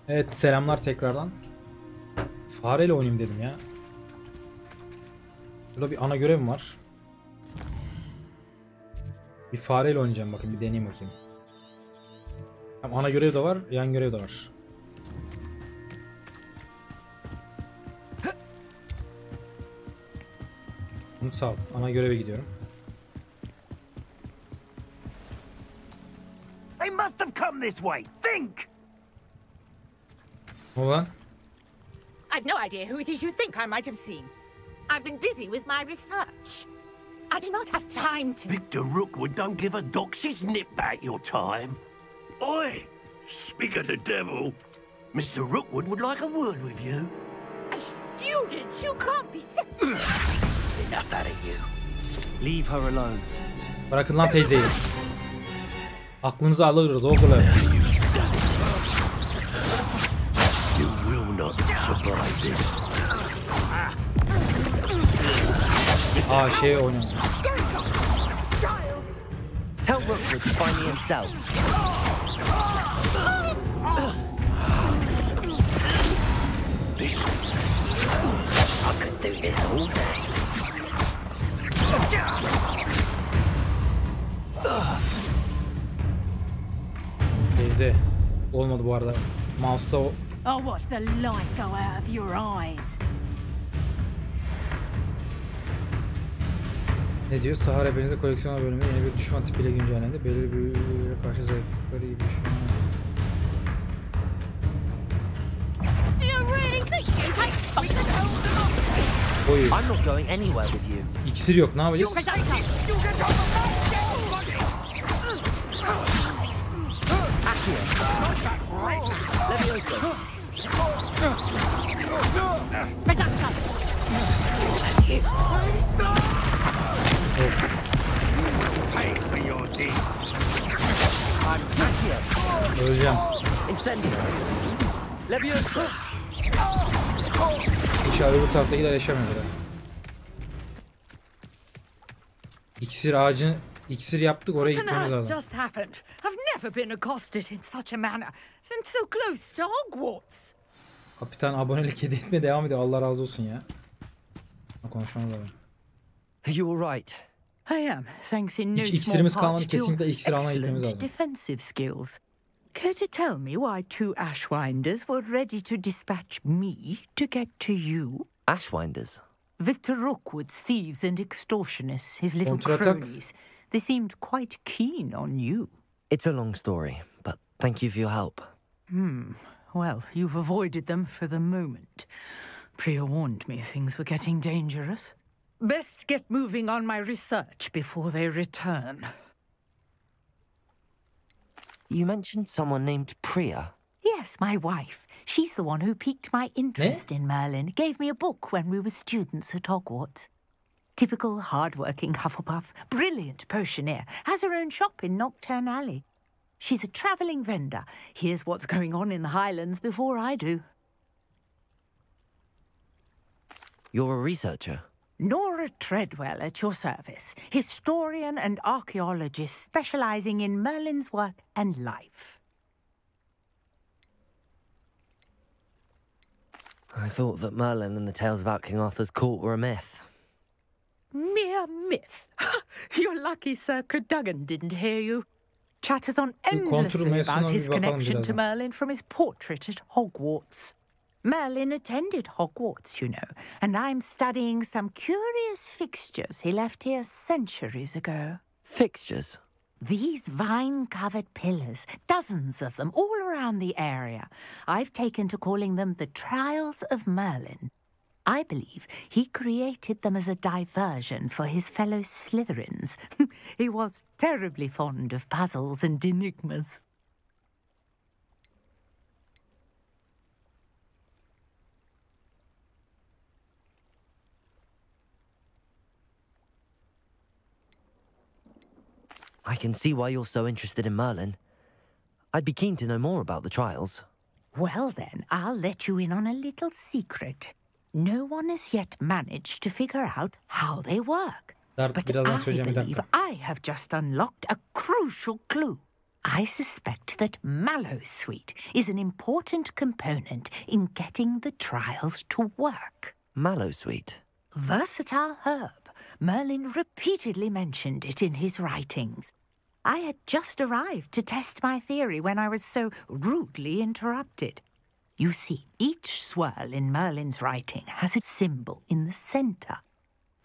Evet, selamlar tekrardan. Fareyle oynayayım dedim ya. Burada bir ana görevim var. Bir fareyle oynayacağım, bakın bir deneyeyim bakayım. Hem ana görev de var, yan görev de var. Bunu sağ ol. Ana göreve gidiyorum. They must have come this way. Think! Ne oldu lan? I've no idea who it is you think I might have seen. I've been busy with my research. I do not have time to... Victor Rookwood don't give a doxy's nip back your time. Oi! Speak of the devil. Mr. Rookwood would like a word with you. A student? You can't be serious. Enough out of you. Leave her alone. Bırakın lan teyzeyi. Aklınızı alırız oğlum. You will not survive this. Aa şey oynuyor. Tell Rookwood to find me himself. Listen, I could do this all day. Teyze. Olmadı bu arada. Mouse'da o... I'll watch the light go out of your eyes. Ne diyor? Sahara Beniz'de koleksiyona bölümü yeni bir düşman tipiyle güncellendi. Belirli büyülere karşı zayıflıkları gibi düşünüyor. Do you really think you take we can hold them off? Oy. I'm not going anywhere with you. İksir yok. Ne yapacağız? Levioso. Pay for your deeds. Öleceğim. Incendio. Levioso. İnşallah öbür taraftakiler yaşamıyorlar. İksir ağacını iksir yaptık, oraya What on gitmemiz earth lazım. just happened? I've never been accosted in such a manner and so close to Hogwarts. Kapitan abonelik hediye etmeye devam ediyor. Allah razı olsun ya. Konuşmamız lazım. You all right? I am, thanks in no Hiç small iksirimiz kalmadı. part to Kesinlikle iksir almaya gitmemiz excellent lazım. defensive skills. Care to tell me why two Ashwinders were ready to dispatch me to get to you? Ashwinders. Victor Rookwood's thieves and extortionists, his little Kontratak. cronies. They seemed quite keen on you. It's a long story, but thank you for your help. Well, you've avoided them for the moment. Priya warned me things were getting dangerous. Best get moving on my research before they return. You mentioned someone named Priya. Yes, my wife. She's the one who piqued my interest in Merlin. Gave me a book when we were students at Hogwarts. Typical hard-working Hufflepuff, brilliant potioneer, has her own shop in Nocturne Alley. She's a travelling vendor. Hears what's going on in the Highlands before I do. You're a researcher. Nora Treadwell at your service, historian and archaeologist specialising in Merlin's work and life. I thought that Merlin and the tales about King Arthur's court were a myth. Mere myth. You're lucky Sir Cadogan didn't hear you. Chatters on endlessly about his connection to Merlin from his portrait at Hogwarts. Merlin attended Hogwarts, you know, and I'm studying some curious fixtures he left here centuries ago. Fixtures? These vine-covered pillars, dozens of them, all around the area. I've taken to calling them the Trials of Merlin. I believe he created them as a diversion for his fellow Slytherins. He was terribly fond of puzzles and enigmas. I can see why you're so interested in Merlin. I'd be keen to know more about the trials. Well then, I'll let you in on a little secret. No one has yet managed to figure out how they work. But I believe I have just unlocked a crucial clue. I suspect that mallowsweet is an important component in getting the trials to work. Mallowsweet? Versatile herb. Merlin repeatedly mentioned it in his writings. I had just arrived to test my theory when I was so rudely interrupted. You see, each swirl in Merlin's writing has a symbol in the center.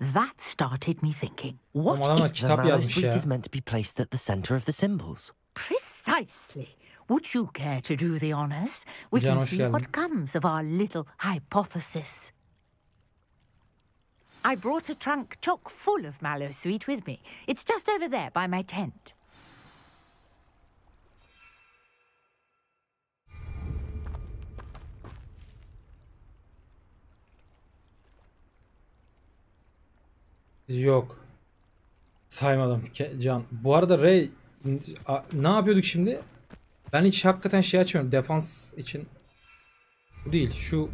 That started me thinking, what if the mallowsweet is meant to be placed at the center of the symbols? Precisely. Would you care to do the honors? We can see what comes of our little hypothesis. I brought a trunk chock full of mallowsweet with me. It's just over there by my tent. Yok. Saymadım Can. Bu arada Ray ne yapıyorduk şimdi? Ben hiç hakikaten şey açmıyorum. Defans için. Bu değil. Şu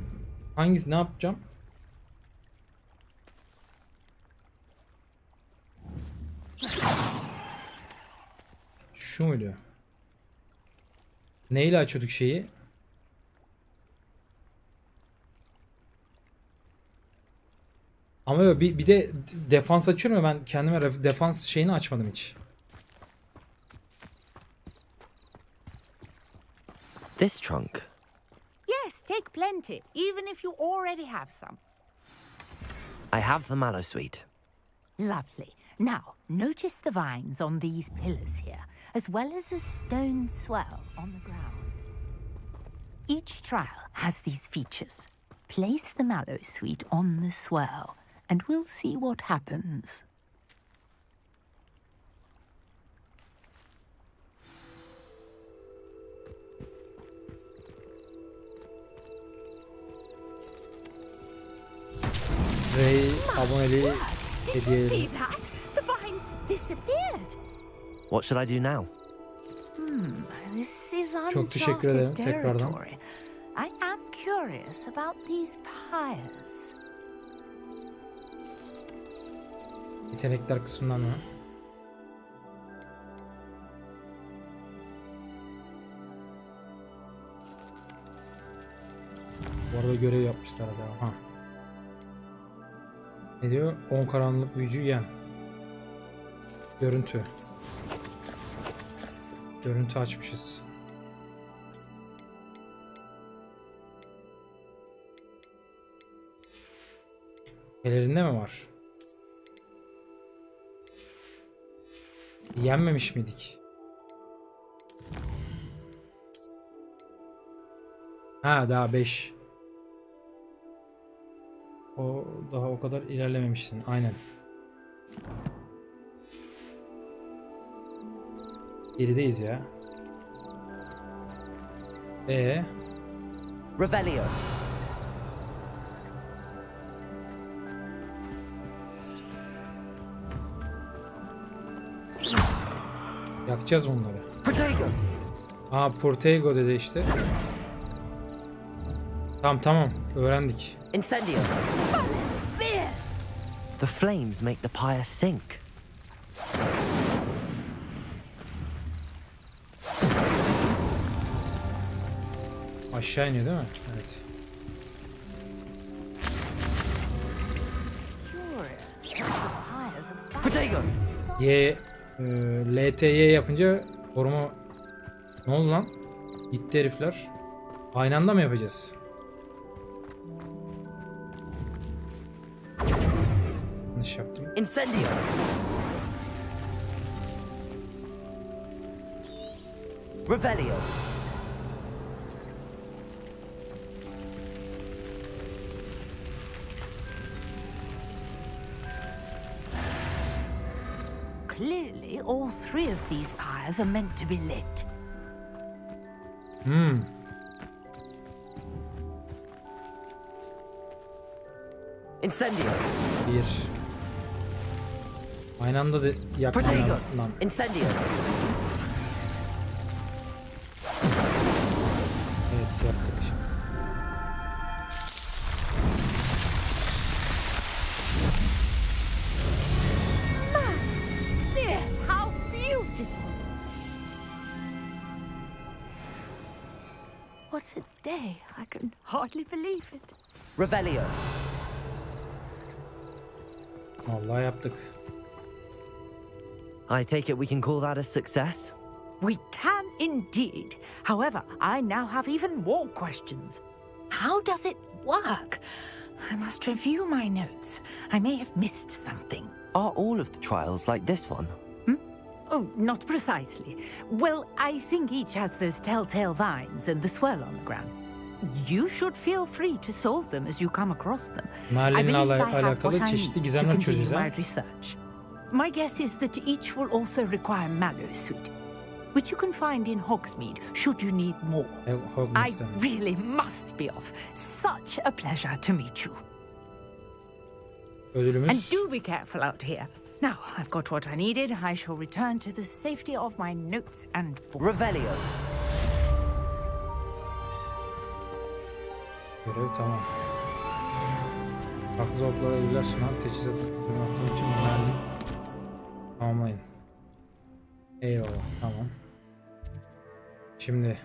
hangisi, ne yapacağım? Şu muydu? Neyle açıyorduk şeyi? Ama yok, bir de defans açıyorum ya, ben kendime defans şeyini açmadım hiç. This trunk? Yes, take plenty, even if you already have some. I have the mallowsweet. Lovely. Now, notice the vines on these pillars here, as well as a stone swell on the ground. Each trial has these features. Place the mallowsweet on the swirl, and we'll see what happens. Ray aboneliği Did you see that? The vines disappeared. What should I do now? This is Çok teşekkür ederim uncharted tekrardan. territory. I am curious about these pyres. Yetenekler kısmından mı? Bu arada görev yapmışlar hadi. Ha. Ne diyor? 10 karanlık büyücü yen. Görüntü. Görüntü açmışız. Ellerinde mi var? Yenmemiş miydik? Ha, daha 5. O daha o kadar ilerlememişsin. Aynen. Gerideyiz ya. Revelio. Yakacağız bunları. Protego. Aa, Protego dedi işte. Tamam öğrendik. Incendio. The flames make the pyre sink. Aşağı iniyor değil mi? Evet. Protego. LTY yapınca koruma... Ne oldu lan? Gitti herifler. Aynı anda mı yapacağız? Yanlış yaptım. Incendio. Revelio. Clearly, all three of these pyres are meant to be lit. Incendio. Bir. Aynı anda da yakmam Protego. lan. Incendio. Evet, yaptık. There, how beautiful! what a day. I can hardly believe it. Revelio. Vallahi yaptık. I take it we can call that a success? We can indeed. However, I now have even more questions. How does it work? I must review my notes. I may have missed something. Are all of the trials like this one? Oh, not precisely. Well, I think each has those telltale vines and the swirl on the ground. You should feel free to solve them as you come across them. I believe I have what I need to continue my research. My guess is that each will also require Mallow suite, which you can find in Hogsmeade should you need more. I really must be off. Such a pleasure to meet you. Ödülümüz. And do be careful out here. Now I've got what I needed. I shall return to the safety of my notes and books. Revelio. Görev tamam. Farklı zorluklara ilgiler sunan teçhizat yaptığım için mermi tamamlayın. Eyvallah, tamam. Şimdi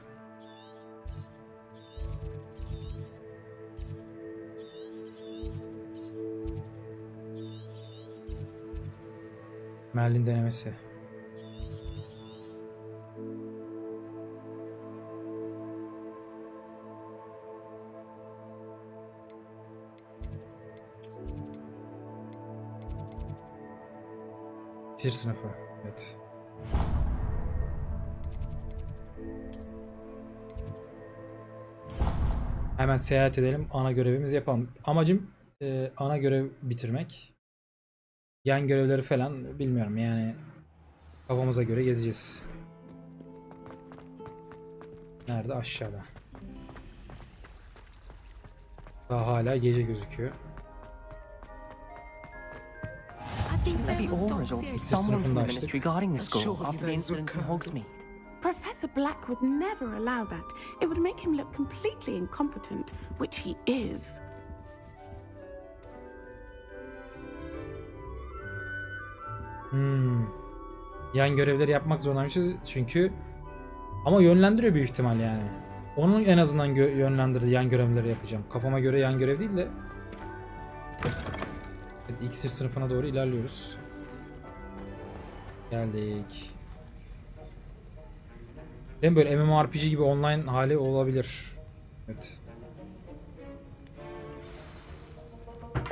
Merlin denemesi. Tir sınıfı. Evet. Hemen seyahat edelim. Ana görevimizi yapalım. Amacım ana görev bitirmek. Yan görevleri falan bilmiyorum yani. Kafamıza göre gezeceğiz. Nerede? Aşağıda. Daha hala gece gözüküyor. Maybe Aura's or someone from the ministry guarding the school after the incident in Hogsmeade. Professor Black would never allow that. It would make him look completely incompetent, which he is. Yan görevleri yapmak zorundaymışız çünkü ama yönlendiriyor büyük ihtimal yani. Onun en azından yönlendirdiği yan görevleri yapacağım. Kafama göre yan görev değil de. Evet, iksir sınıfına doğru ilerliyoruz. Geldik. Değil mi, böyle MMORPG gibi online hali olabilir. Evet.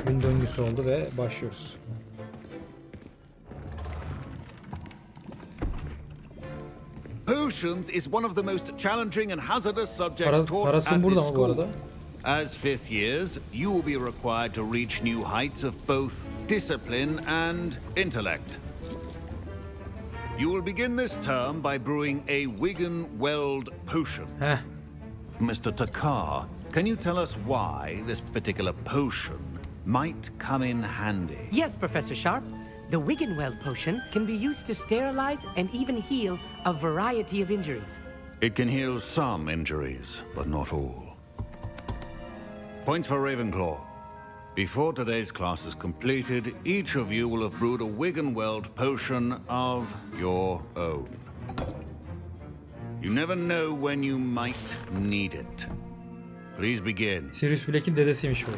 Gün döngüsü oldu ve başlıyoruz. Potions is one of the most challenging and hazardous subjects taught at this school. As fifth years, you will be required to reach new heights of both discipline and intellect. You will begin this term by brewing a Wiggenweld potion. Mr. Takar, can you tell us why this particular potion might come in handy? Yes, Professor Sharp. The Wiggenweld potion can be used to sterilize and even heal a variety of injuries. It can heal some injuries, but not all. Points for Ravenclaw. Before today's class is completed, each of you will have brewed a Wiggenweld potion of your own. You never know when you might need it. Please begin. Sirius Black'in dedesiymiş bu.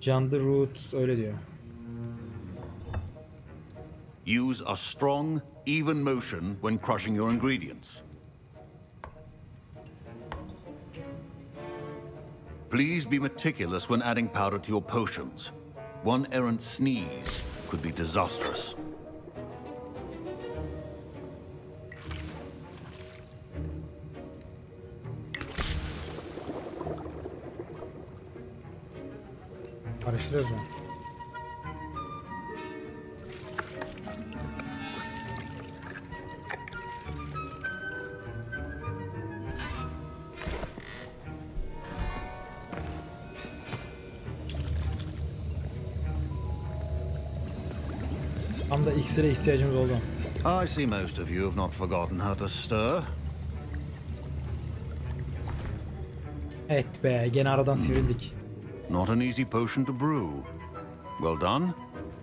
John the Roots öyle diyor. Use a strong, even motion when crushing your ingredients. Please be meticulous when adding powder to your potions. One errant sneeze could be disastrous. Karıştırıyoruz mu? Tam da iksire ihtiyacımız oldu. I see most of you have not forgotten how to stir. Evet be, gene aradan sivrildik. Not an easy potion to brew. Well done.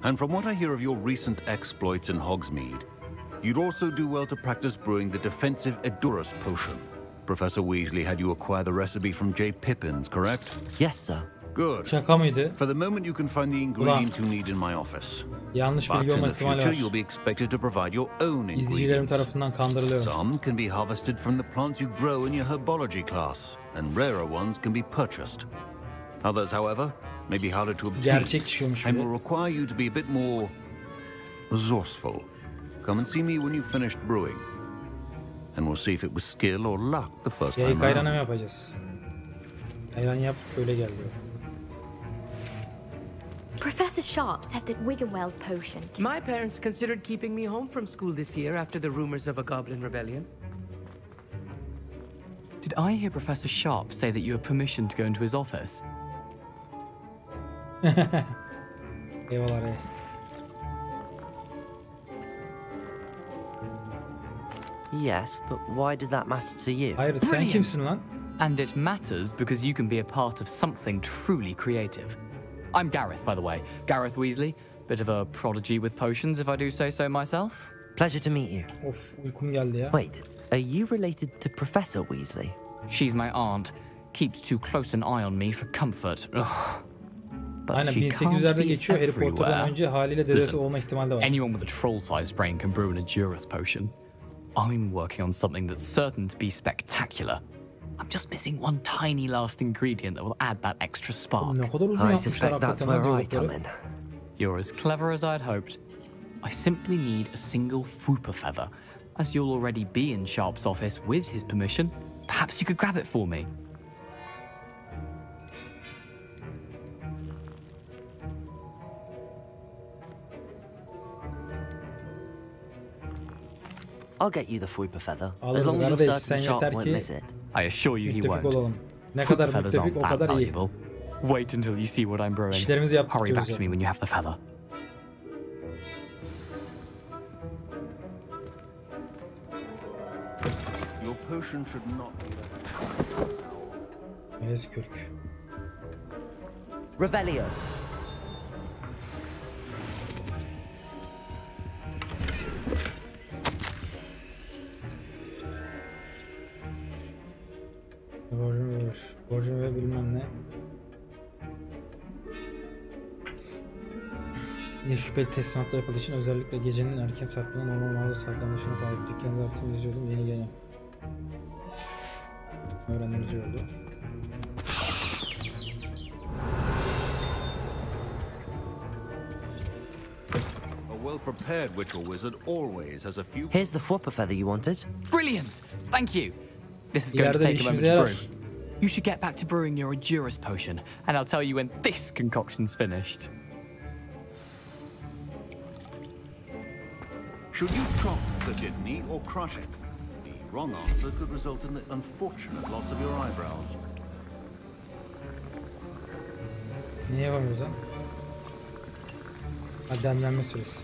And from what I hear of your recent exploits in Hogsmeade, You'd also do well to practice brewing the defensive Edurus potion. Professor Weasley had you acquire the recipe from J. Pippin's, correct? Yes, sir. Good. Şaka mıydı? For the moment, you can find the ingredients you need in my office. Yanlış But bilgi in olma the ihtimali future, var. you'll be expected to provide your own İzleyicilerim ingredients. tarafından kandırılıyorum. Some can be harvested from the plants you grow in your herbology class, and rarer ones can be purchased. Others, however, may be harder to obtain Gerçek çıkıyormuş and bir de. will require you to be a bit more resourceful. Come and see me when you've finished brewing, and we'll see if it was skill or luck the first time Yayık ayranı mı around. yapacağız? Ayran yap, öyle gel diyor. Professor Sharp said that Wiggenweld potion. My parents considered keeping me home from school this year after the rumors of a goblin rebellion. Did I hear Professor Sharp say that you have permission to go into his office? Eyvallah Ray. Yes, but why does that matter to you? Hayır, sen Brilliant. kimsin lan? And it matters because you can be a part of something truly creative. I'm Gareth, by the way. Gareth Weasley. Bit of a prodigy with potions, if I do say so myself. Pleasure to meet you. Of, uykum geldi ya. Wait, are you related to Professor Weasley? She's my aunt. Keeps too close an eye on me for comfort. Ugh. But Aynen she can't 1800'lerde be geçiyor. Harry Potter'dan everywhere. önce haliyle dedesi Listen, olma ihtimali de var. anyone with a troll-sized brain can brew an Edurus potion. I'm working on something that's certain to be spectacular. I'm just missing one tiny last ingredient that will add that extra spark. Ne kadar uzun I yapmışlar suspect that's hakikaten where ha I come diyalogları. in. You're as clever as I'd hoped. I simply need a single Fwooper feather. As you'll already be in Sharp's office with his permission, perhaps you could grab it for me. I'll get you the Fwooper feather, Alırız as long as you're kardeş, sen certain Sharp yeter won't ki miss it. I assure you he müttefik won't. olalım. Ne Fwooper kadar feathers müttefik aren't o that kadar iyi. valuable. Wait until you see what I'm brewing. İşlerimizi yaptık Hurry back diyoruz to me zaten. when you have the feather. Your potion should not be Melez kürk. Revelio. Borcum ve bilmem ne. Ne şüpheli teslimatlar yapıldığı için özellikle gecenin erken saatlerinde normal mağaza saatlerinde dışına kalıp dükkan zaten izliyordum. Yeni gelen öğrenmemiz oldu. a well-prepared witch or wizard always has a few. Here's the Fwooper feather you wanted. Brilliant! Thank you. This is going to İleride take a moment işimize to yarar. brew. You should get back to brewing your Edurus potion, and I'll tell you when this concoction's finished. Should you chop the kidney or crush it? The wrong answer could result in the unfortunate loss of your eyebrows. Niye yapamıyoruz lan? Ha, demlenme süresi.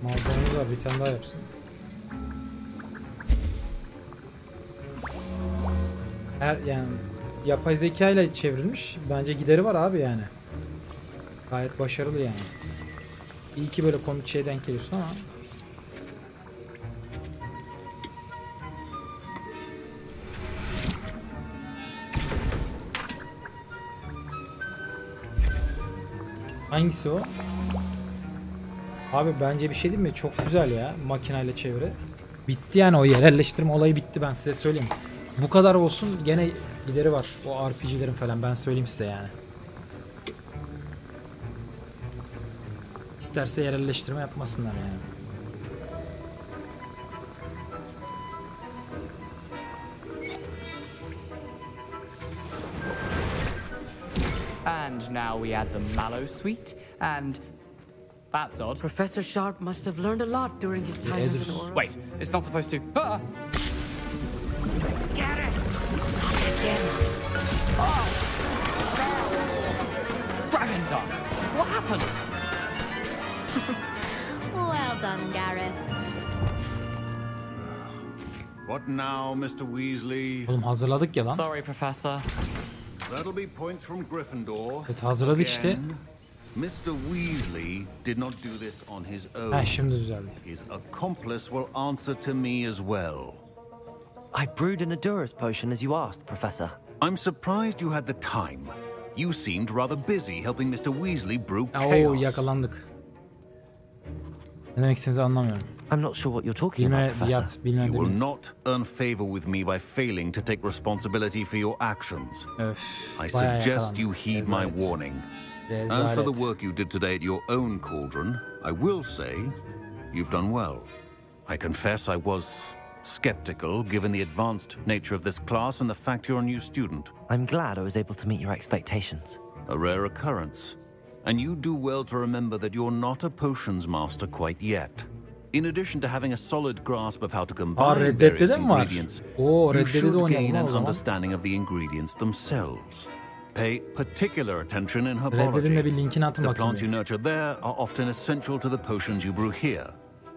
Malzememiz var, bir tane daha yapsın. Yani yapay zeka ile çevrilmiş. Bence gideri var abi yani. Gayet başarılı yani. İyi ki böyle komik şeye denk geliyorsun ama. Hangisi o? Abi bence bir şey değil mi? Çok güzel ya makineyle çeviri. Bitti yani, o yerleştirme olayı bitti, ben size söyleyeyim. Bu kadar olsun, gene gideri var o RPG'lerin falan, ben söyleyeyim size yani. İsterse yerleştirme yapmasınlar yani. And now we add the mallow sweet, and that's odd. Professor Sharp must have learned a lot during his time as an oral. Wait, it's not supposed to. Ah! Get it! Dragon Dog! What happened? Well done, Gareth. What now, Mr. Weasley? Oğlum hazırladık ya lan. Sorry, Professor. That'll be points from Gryffindor. Evet, hazırladık işte. Mr. Weasley did not do this on his own. Ha, şimdi düzeldi. His accomplice will answer to me as well. I brewed an Adurus potion as you asked, Professor. I'm surprised you had the time. You seemed rather busy helping Mr. Weasley brew Oo, chaos. yakalandık. Ne demek istediğinizi anlamıyorum. I'm not sure what you're talking about, Professor. You will not earn favor with me by failing to take responsibility for your actions. Öf, I suggest you heed my warning. As for the work you did today at your own cauldron, I will say you've done well. I confess I was skeptical given the advanced nature of this class and the fact you're a new student. I'm glad I was able to meet your expectations. A rare occurrence. And you do well to remember that you're not a potions master quite yet. In addition to having a solid grasp of how to combine various ingredients, you should gain an understanding of the ingredients themselves. Pay particular attention in herbology. The plants you nurture there are often essential to the potions you brew here.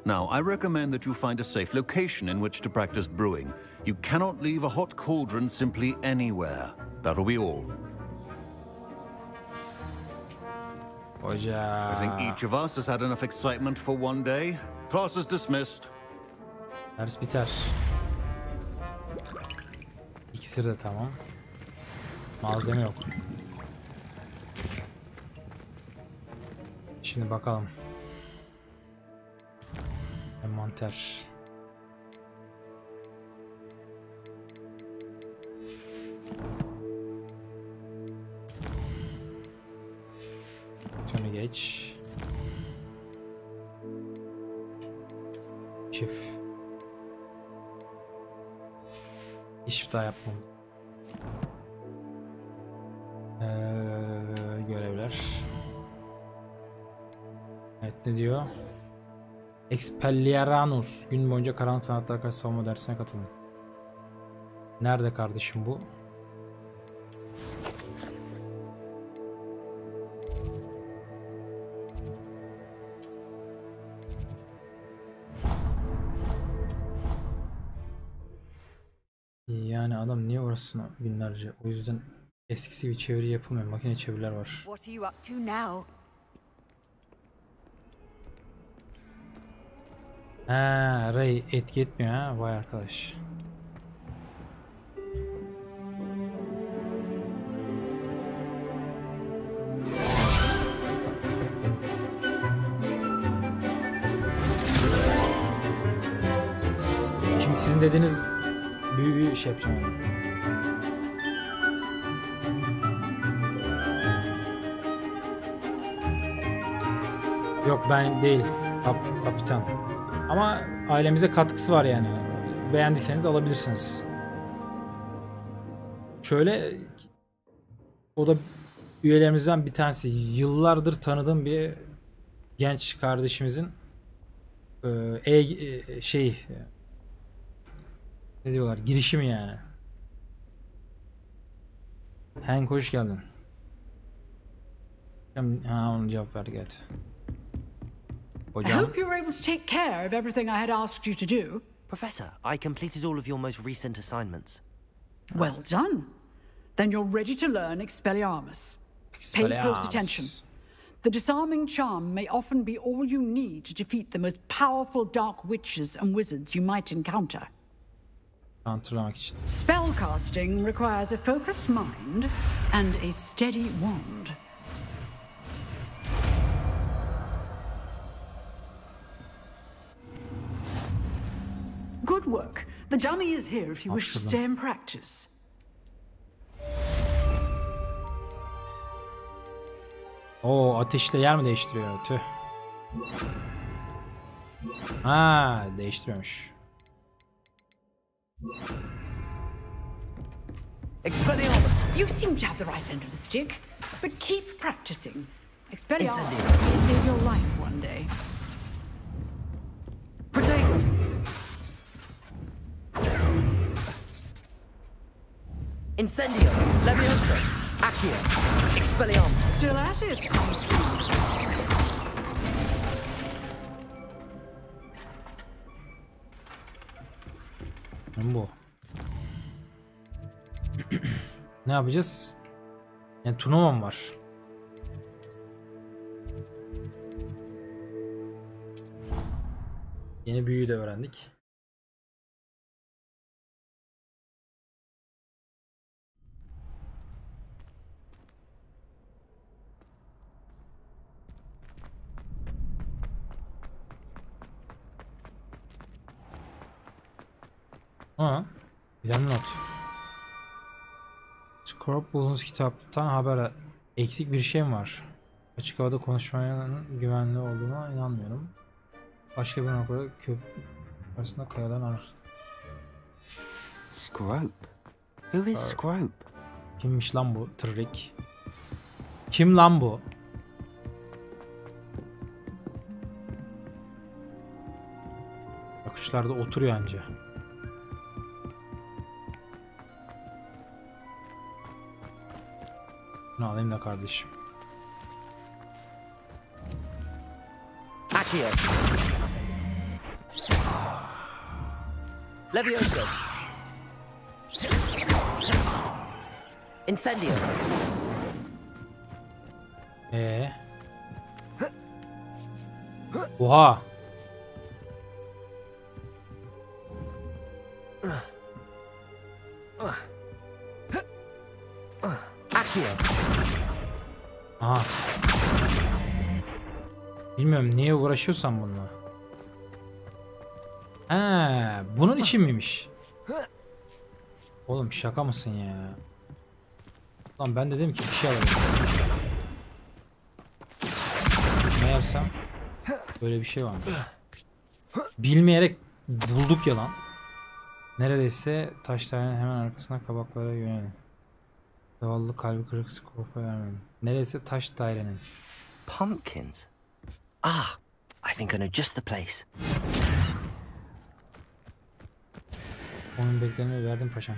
Now, I recommend that you find a safe location in which to practice brewing. You cannot leave a hot cauldron simply anywhere. That'll be all. I think each of us has had enough excitement for one day. Class is dismissed. Ders biter. İkisi de tamam. Malzeme yok. Şimdi bakalım. Envanter. Şunu geç. Çift. İş daha yapmamız. Görevler. Evet, ne diyor? Expelliarmus. Gün boyunca karanlık sanatlar karşı savunma dersine katılın. Nerede kardeşim bu? Yani adam niye orasına günlerce? O yüzden eskisi bir çeviri yapılmıyor. Makine çeviriler var. What are you up to now? Ha, Ray etki etmiyor ha. Vay arkadaş. Şimdi sizin dediğiniz büyü şey yapacağım yani. Yok, ben değil. Kapitan. Ama ailemize katkısı var yani. Beğendiyseniz alabilirsiniz. Şöyle, o da üyelerimizden bir tanesi. Yıllardır tanıdığım bir genç kardeşimizin ne diyorlar? Girişimi yani. Hank, hoş geldin. Ha, onun cevap ver, geldi. I hope you were able to take care of everything I had asked you to do. Professor, I completed all of your most recent assignments. Well done. Then you're ready to learn Expelliarmus. Pay close attention. The disarming charm may often be all you need to defeat the most powerful dark witches and wizards you might encounter. Spellcasting requires a focused mind and a steady wand. Good work. The dummy is here if you wish to stay and practice. Oo, ateşle yer mi değiştiriyor? Tüh. Ha, değiştiriyormuş. Expelliarmus. You seem to have the right end of the stick, but keep practicing. Expelliarmus may save your life one day. Protego. Incendio. Leviosa. Accio. Expelliarmus. Still at it. Bu. Ne yapacağız? Yani turnuvam var. Yeni büyüyü de öğrendik. Ha, güzel not. Scorp bulunuz kitaptan haber. Eksik bir şey mi var? Açık havada konuşmanın güvenli olduğuna inanmıyorum. Başka bir noktada köprü arasında kayadan araştı. Scrope? Who is Scrope? Kimmiş lan bu Tırrik? Kim lan bu? Bakışlarda oturuyor anca. Bunu alayım da kardeşim. Accio. Levioso. Incendio. Oha. Aha. Bilmiyorum niye uğraşıyorsam bununla. Ha, bunun için miymiş? Oğlum şaka mısın ya? Lan ben de dedim ki bir şey alayım. Meğersem böyle bir şey varmış. Bilmeyerek bulduk ya lan. Neredeyse taşların hemen arkasına kabaklara yönelin. Zavallı kalbi kırık Scorp'a vermeyin. Neredeyse taş dairenin. Pumpkins. Ah, I think I know just the place. Onun beklerini verdim paşam.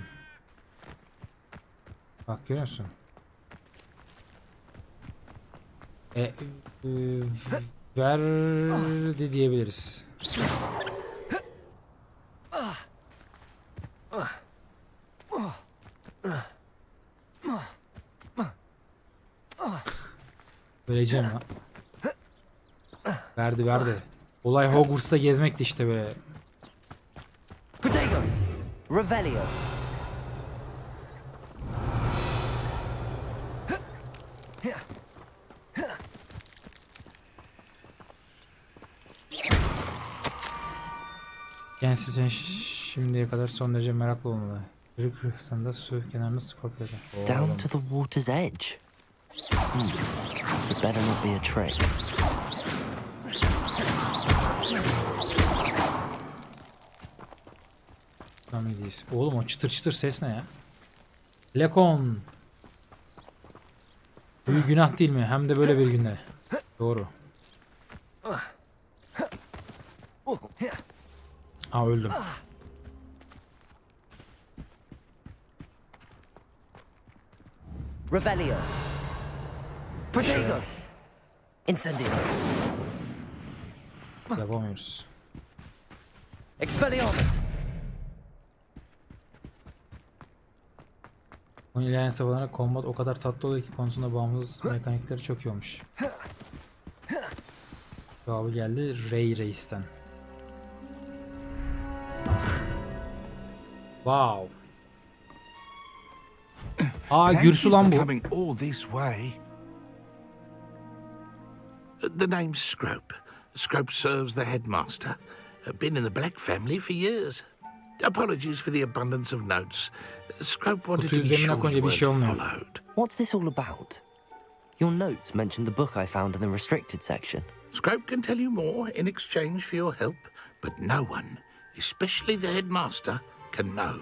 Bak görüyor musun? Verdi diyebiliriz. Vereceğim lan. Verdi. Olay Hogwarts'ta gezmekti işte böyle. Protego. Revelio. Gençsin şimdiye kadar son derece meraklı olmalı. Kırık kırıksında su kenarında Scorpio'da. Down to the water's edge. It better not be a trick. Oğlum o çıtır çıtır ses ne ya? Lekon. Büyük günah değil mi? Hem de böyle bir günde. Doğru. Aa öldüm. Revelio. Protego. Incendio. Yapamıyoruz. Expelliarmus. Onun ilerleyen savaşlarında kombat o kadar tatlı oluyor ki konusunda bağımsız mekanikleri çok iyi olmuş. Cevabı geldi Ray Reis'ten. Wow. Aa Gürsü lan bu. The name's Scrope. Scrope serves the headmaster. Been in the Black family for years. Apologies for the abundance of notes. Scrope wanted to be sure you weren't followed. What's this all about? Your notes mentioned the book I found in the restricted section. Scrope can tell you more in exchange for your help, but no one, especially the headmaster, can know.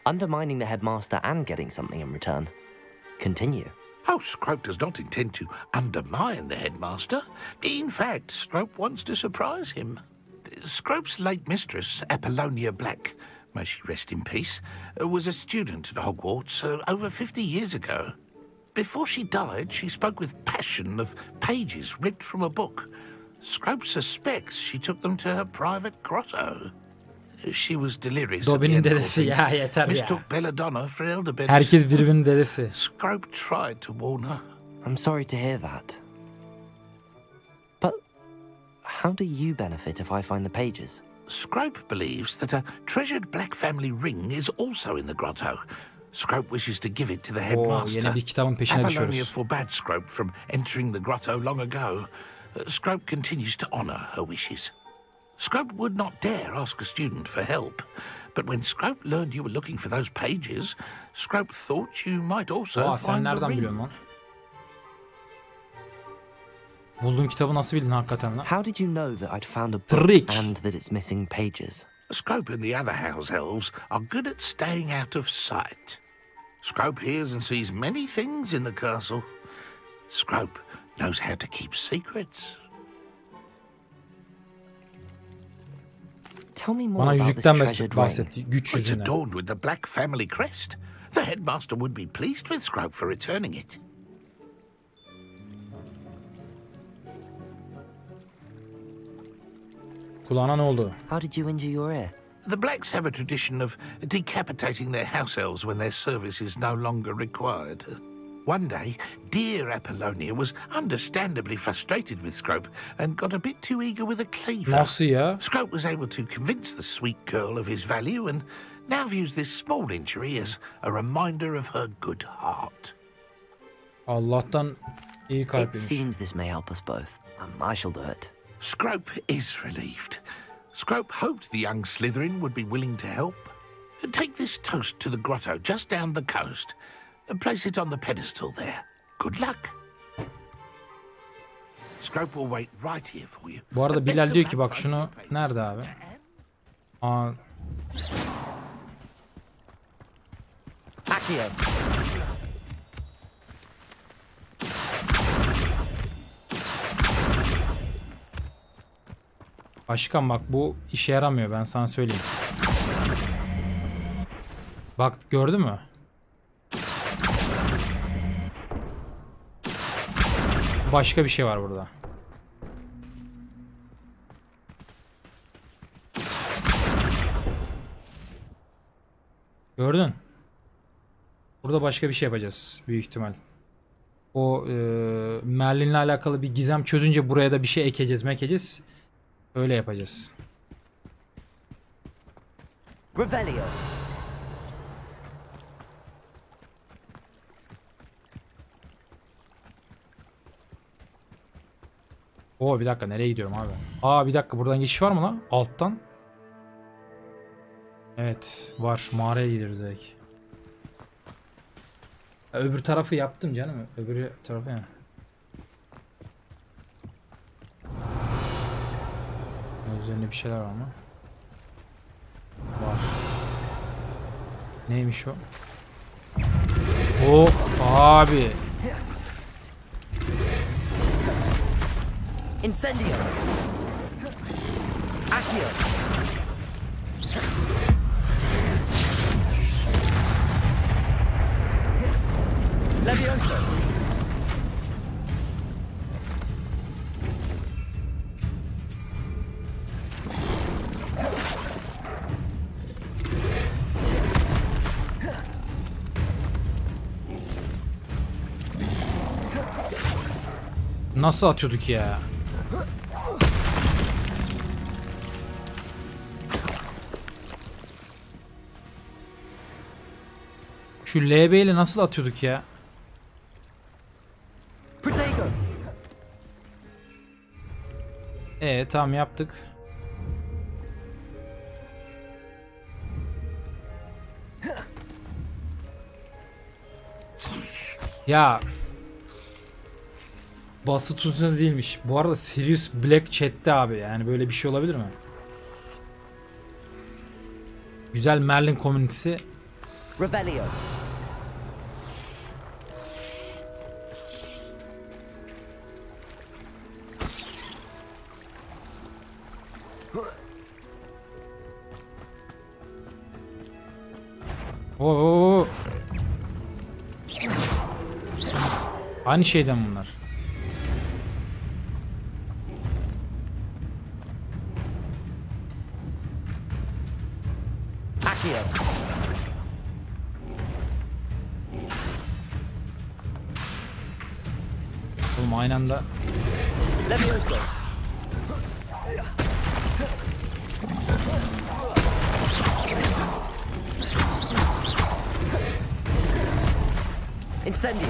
Undermining the headmaster and getting something in return. Continue. Oh, Scrope does not intend to undermine the headmaster. In fact, Scrope wants to surprise him. Scrope's late mistress, Apollonia Black, may she rest in peace, was a student at Hogwarts over 50 years ago. Before she died, she spoke with passion of pages ripped from a book. Scrope suspects she took them to her private grotto. She was delirious. Dobby'nin dedesi ya, yeter ya. Mistook Belladonna for Elder. Herkes birbirinin dedesi. Scrope tried to warn her. I'm sorry to hear that. But how do you benefit if I find the pages? Scrope believes that a treasured black family ring is also in the grotto. Scrope wishes to give it to the headmaster. Yeni bir kitabın peşine Apollonia düşüyoruz. forbade Scrope from entering the grotto long ago. Scrope continues to honor her wishes. Scrope would not dare ask a student for help, but when Scrope learned you were looking for those pages, Scrope thought you might also find sen the nereden ring. biliyorsun lan? Bulduğum kitabı nasıl bildin hakikaten lan? How did you know that I'd found a book and that it's missing pages? Scrope and the other house elves are good at staying out of sight. Scrope hears and sees many things in the castle. Scrope knows how to keep secrets. Tell me more Bana about yüzükten this treasured bahset. ring. Güç It's yüzüğünden. adorned with the black family crest. The headmaster would be pleased with Scrope for returning it. Kulağına ne oldu? How did you injure your ear? The Blacks have a tradition of decapitating their house elves when their service is no longer required. One day, dear Apollonia was understandably frustrated with Scrope and got a bit too eager with a cleaver. Nasıl ya? Scrope was able to convince the sweet girl of his value and now views this small injury as a reminder of her good heart. Allah'tan iyi It kalpliymiş. seems this may help us both. I shall do it. Scrope is relieved. Scrope hoped the young Slytherin would be willing to help. Take this toast to the grotto just down the coast and place it on the pedestal there. Good luck. Scrope will wait right here for you. Bu arada Bilal diyor ki bak şunu nerede abi? Aa. Accio. Başkan bak bu işe yaramıyor, ben sana söyleyeyim. Bak gördün mü? Başka bir şey var burada. Gördün? Burada başka bir şey yapacağız büyük ihtimal. O Merlin'le alakalı bir gizem çözünce buraya da bir şey ekeceğiz. Öyle yapacağız. Revelio. Oo bir dakika, nereye gidiyorum abi? Aa bir dakika, buradan geçiş var mı lan? Alttan. Evet var, mağaraya gidiyoruz direkt. Ya, öbür tarafı yaptım canım. Öbür tarafı yani. Üzerinde bir şeyler var mı? Var. Neymiş o? O abi. Incendio. Accio. Levioso. Nasıl atıyorduk ya? Şu LB ile nasıl atıyorduk ya? Tamam yaptık. Ya bası tuzuna değilmiş. Bu arada Sirius Black chat'te abi, yani böyle bir şey olabilir mi? Güzel Merlin komünitesi. Revelio. Oo. Aynı şeyden bunlar. Oğlum aynı anda. Incendio.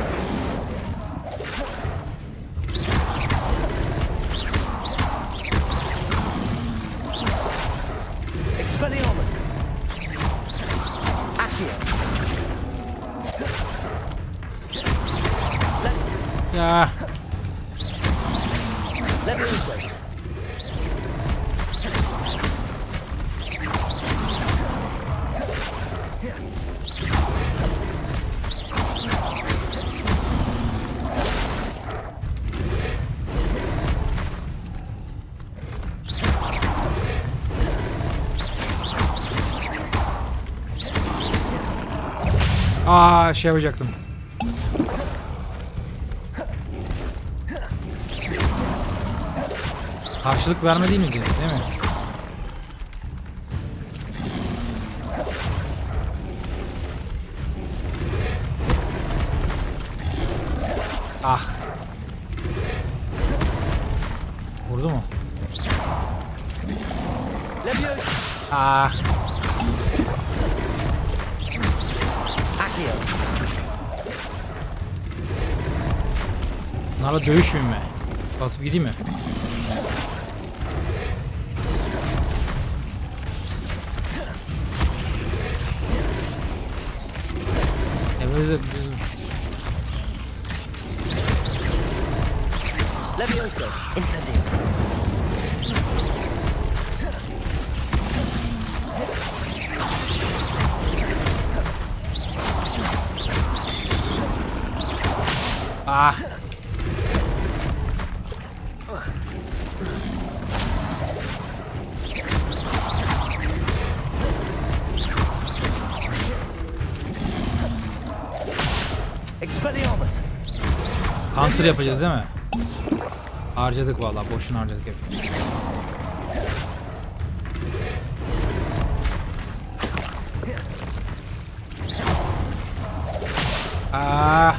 Expelliarmus. Accio. Ya. Levioso. Şey yapacaktım. Karşılık verme değil miydi? Değil mi? Ah. Vurdu mu? Ah. Bunlarla dövüşmeyeyim mi? Basıp gideyim mi? Levioso. Incendio. Ah. Expelliarmus. Counter yapacağız değil mi? Harcadık vallahi, boşuna harcadık hep. Ah.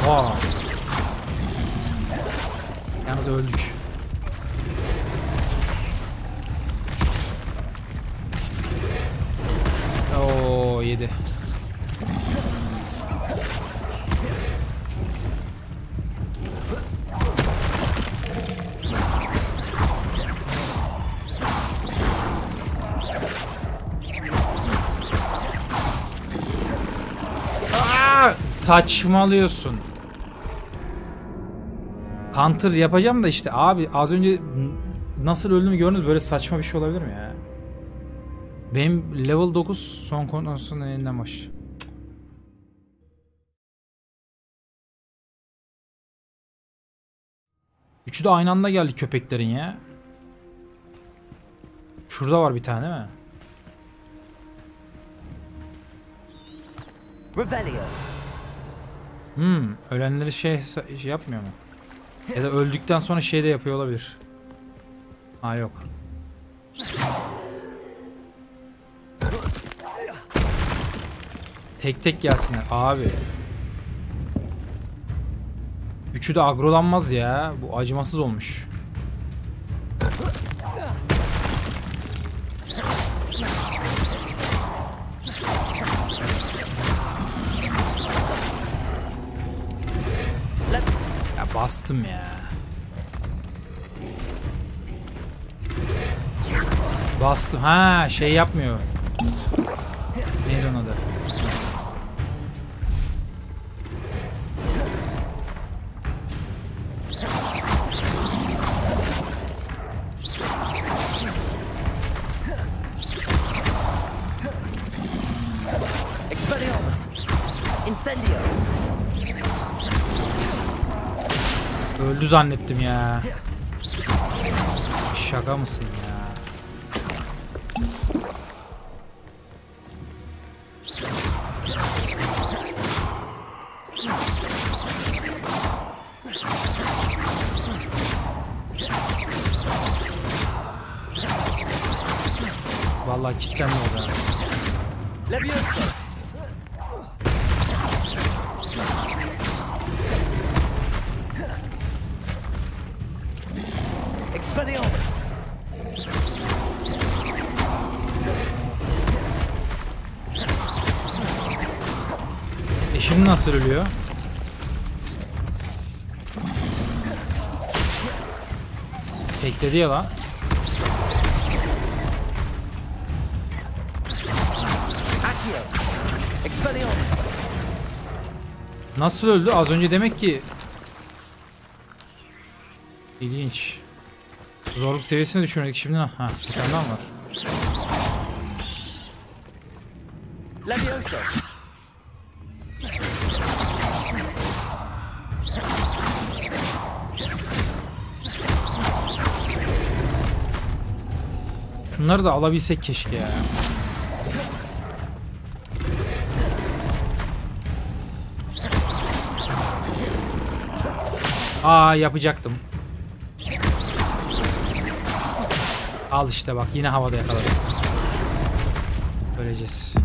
Oh. Yalnız öldük. Oo, yedi. Saçmalıyorsun. Counter yapacağım da işte abi, az önce nasıl öldüğümü gördünüz, böyle saçma bir şey olabilir mi ya? Benim level 9 son konusunun elinden baş. Üçü de aynı anda geldi köpeklerin ya. Şurada var bir tane değil mi? Revelio. Ölenleri şey yapmıyor mu? Ya da öldükten sonra şey de yapıyor olabilir. Ha yok. Tek tek gelsinler abi. Üçü de agrolanmaz ya. Bu acımasız olmuş. Ya bastım ya. Bastım. Ha, şey yapmıyor. Neydi onun adı? Expelliarmus. Incendio. Öldü zannettim ya. Şaka mısın ya? Vallahi kilitlenme orada. Şimdi nasıl ölüyor? Tekledi ya lan. Nasıl öldü? Az önce demek ki İlginç. Zorluk seviyesini düşürmedik şimdi. Ha, bir tane daha var. Şunları da alabilsek keşke ya. Yapacaktım. Al işte bak, yine havada yakaladım. Öleceğiz.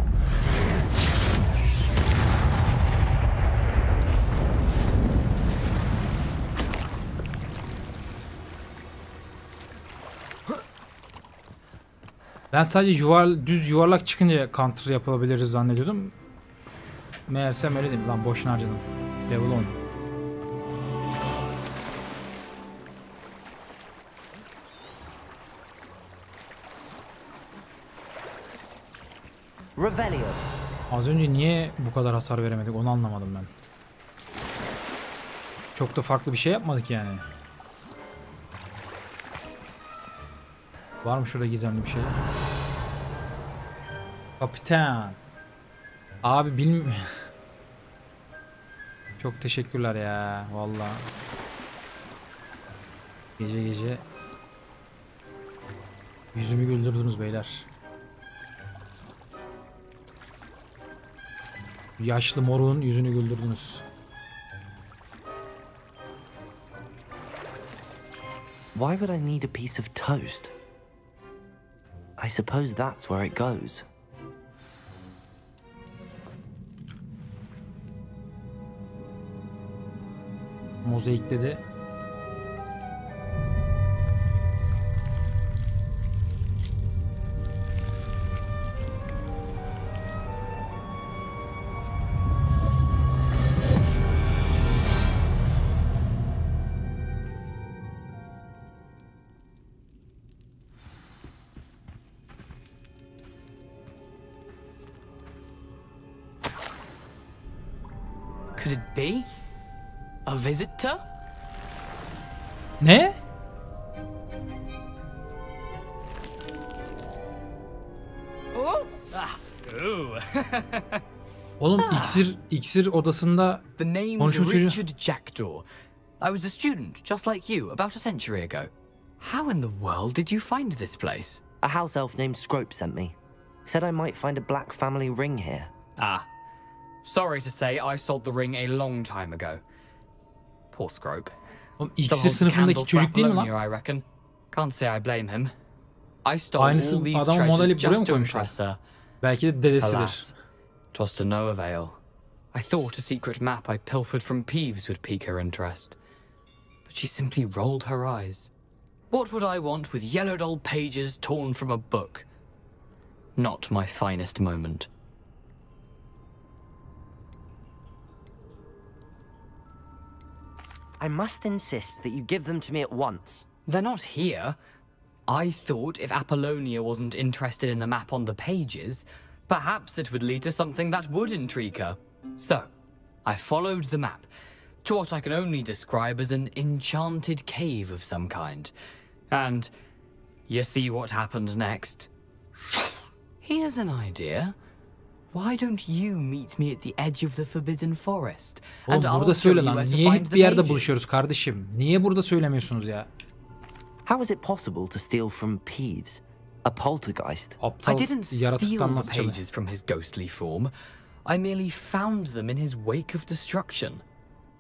Ben sadece düz yuvarlak çıkınca counter yapılabiliriz zannediyordum. Meğersem öyle değil. Lan boşuna harcadım. Level 10. Az önce niye bu kadar hasar veremedik onu anlamadım ben. Çok da farklı bir şey yapmadık yani. Var mı şurada gizemli bir şey? Kapitan. Abi bilmiyorum. Çok teşekkürler ya vallahi. Gece gece yüzümü güldürdünüz beyler. Yaşlı moruğun yüzünü güldürdünüz. Why would I need a piece of toast? I suppose that's where it goes. Mozaik dedi. Could it be a visitor? Ne? Oh. Oğlum iksir odasında konuşmuş çocuğu. Richard Jackdaw. I was a student just like you about a century ago. How in the world did you find this place? A house elf named Scrope sent me. Said I might find a black family ring here. Sorry to say I sold the ring a long time ago. Poor Scrope. Oğlum iksir sınıfındaki çocuk değil mi lan? I reckon. Can't say I blame him. I stole Aynısı all these adamın modeli treasures buraya mı just to koymuşlar? impress her. Belki de dedesidir. Alas, 'twas to no avail. I thought a secret map I pilfered from Peeves would pique her interest. But she simply rolled her eyes. What would I want with yellowed old pages torn from a book? Not my finest moment. I must insist that you give them to me at once. They're not here. I thought if Apollonia wasn't interested in the map on the pages, perhaps it would lead to something that would intrigue her. So, I followed the map to what I can only describe as an enchanted cave of some kind. And you see what happened next? Here's an idea. Why don't you meet me at the edge of the Forbidden Forest? Oğlum burada söyle lan. Niye hep bir yerde buluşuyoruz kardeşim? Niye burada söylemiyorsunuz ya? How is it possible to steal from Peeves, a poltergeist? I didn't steal the pages from his ghostly form. I merely found them in his wake of destruction.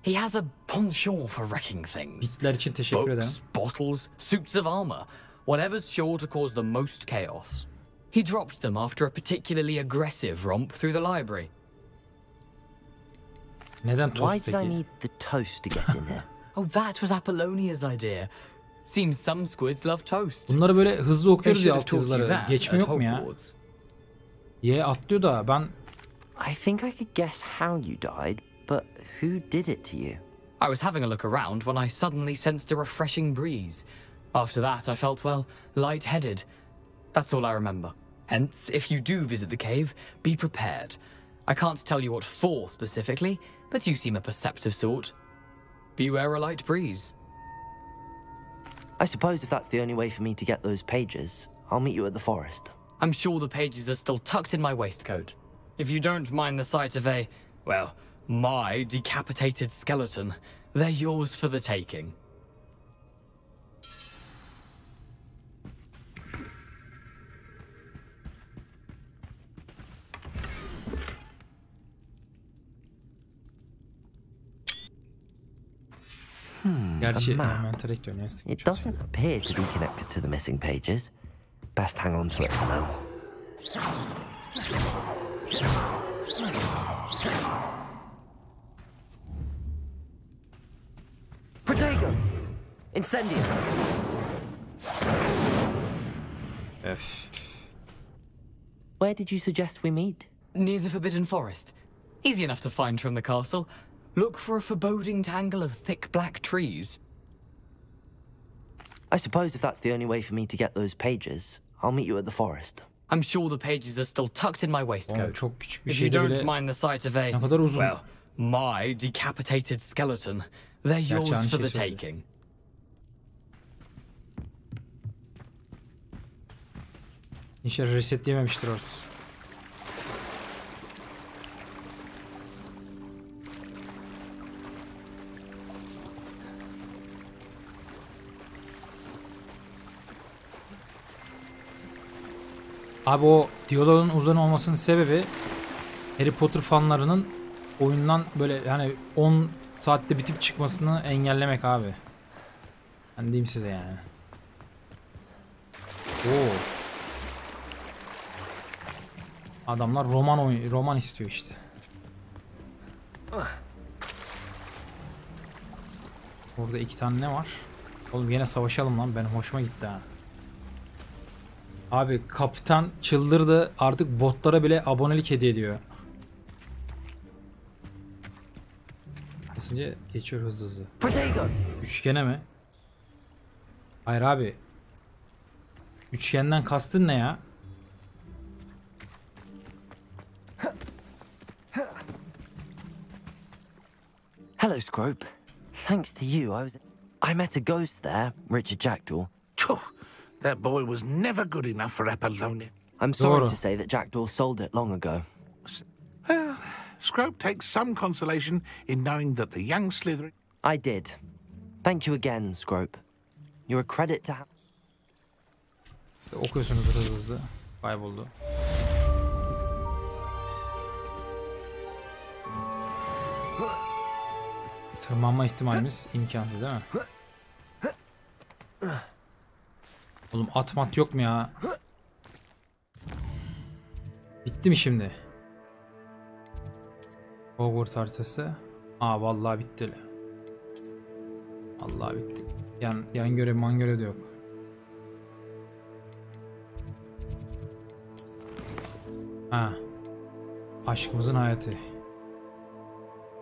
He has a penchant for wrecking things. Bitler için teşekkür ederim. Books, bottles, suits of armor. Whatever's sure to cause the most chaos. He dropped them after a particularly aggressive romp through the library. Neden tost Why did I need the toast to get in here? Oh, that was Apollonia's idea. Seems some squids love toast. Bunları böyle hızlı okuyoruz ya alt yazıları. Geçme yok mu ya? Y atlıyor da ben... I think I could guess how you died, but who did it to you? I was having a look around when I suddenly sensed a refreshing breeze. After that, I felt, well, lightheaded. That's all I remember. Hence, if you do visit the cave, be prepared. I can't tell you what for specifically, but you seem a perceptive sort. Beware a light breeze. I suppose if that's the only way for me to get those pages, I'll meet you at the forest. I'm sure the pages are still tucked in my waistcoat. If you don't mind the sight of a, well, my decapitated skeleton, they're yours for the taking. A map. It doesn't appear to be connected to the missing pages. Best hang on to it for now. Protego! Incendio! Where did you suggest we meet? Near the Forbidden Forest. Easy enough to find from the castle. Look for a foreboding tangle of thick black trees. I suppose if that's the only way for me to get those pages, I'll meet you at the forest. I'm sure the pages are still tucked in my waistcoat. Çok küçük bir If you şeyde don't bile mind the sight of a, ne kadar uzun. well, my decapitated skeleton, they're yours for the taking. İnşallah resetleyememiştir orası. Abi o diyaloğun uzun olmasının sebebi Harry Potter fanlarının oyundan böyle yani 10 saatte bitip çıkmasını engellemek abi. Ben diyeyim size yani. Oo. Adamlar roman istiyor işte. Burada 2 tane ne var? Oğlum yine savaşalım lan, benim hoşuma gitti ha. Abi kapitan çıldırdı, artık botlara bile abonelik hediye ediyor. Basınca geçiyor hızlı hızlı. Üçgene mi? Hayır abi. Üçgenden kastın ne ya? Hello, Scrope. Thanks to you, I met a ghost there, Richard Jackdaw. That boy was never good enough for Apollonia. I'm sorry to say that Jackdaw sold it long ago. Well, Scrope takes some consolation in knowing that the young Slytherin... I did. Thank you again, Scrope. You're a credit to... Okuyorsunuz hızlı hızlı. Kayboldu. Tırmanma ihtimalimiz imkansız değil mi? Oğlum at yok mu ya? Bitti mi şimdi? Hogwarts haritası. Aa vallahi bitti. Vallahi bitti. Yan görev man görev de yok. Ha. Aşkımızın hayatı.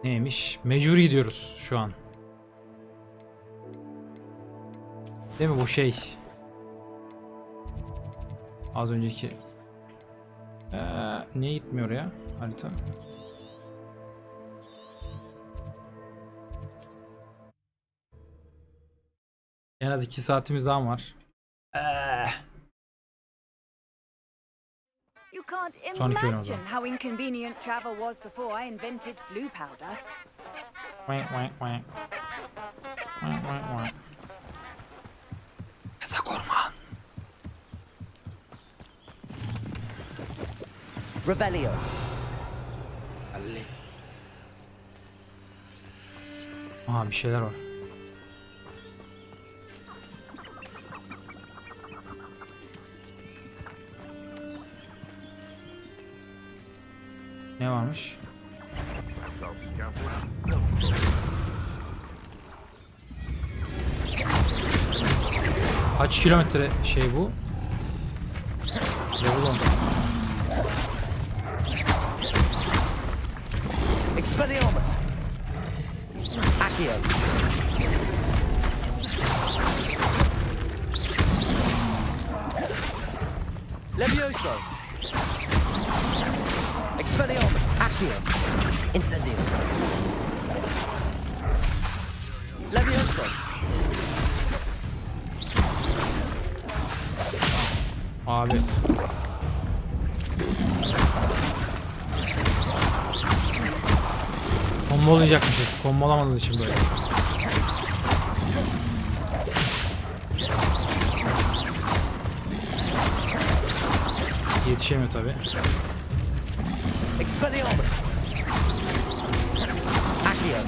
Neymiş? Mecbur gidiyoruz şu an. Değil mi bu şey? Az önceki. Niye gitmiyor ya harita? En az 2 saatimiz daha var. You can't imagine how inconvenient travel was before I invented blue powder. Yasak orman. Revelio. Aha bir şeyler var. varmış. Kaç kilometre şey bu? Level 10. Expelliarmus. Accio. Levioso. Expelliarmus. Accio. Incendio. Levioso. Abi. Kombolayacakmışız. Kombolamadığımız için böyle. Yetişemiyor tabi. Expelliarmus. Accio.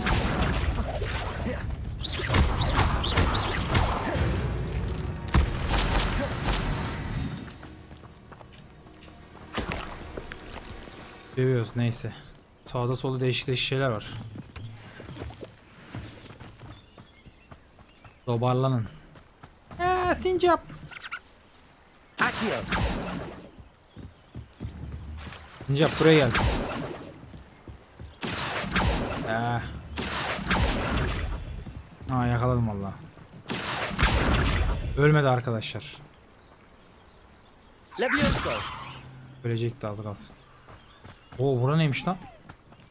Dövüyoruz neyse. Sağda solda değişik şeyler var. Toparlanın. Sincap. Sincap buraya gel. Yakaladım valla. Ölmedi arkadaşlar. Ölecekti az kalsın. Oo bura neymiş lan?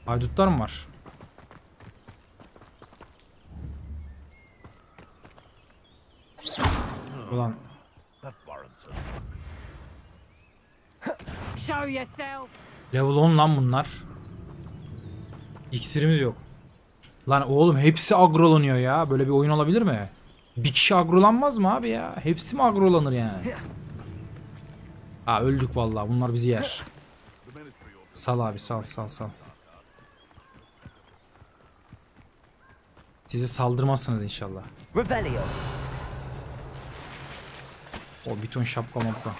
Haydutlar mı var? Ulan. Level 10 lan bunlar. İksirimiz yok. Lan oğlum hepsi agrolanıyor ya. Böyle bir oyun olabilir mi? Bir kişi agrolanmaz mı abi ya? Hepsi mi agrolanır yani? Öldük vallahi. Bunlar bizi yer. Sal abi sal. Sizi saldırmazsınız inşallah. Revelio. O bir ton şapka mapka.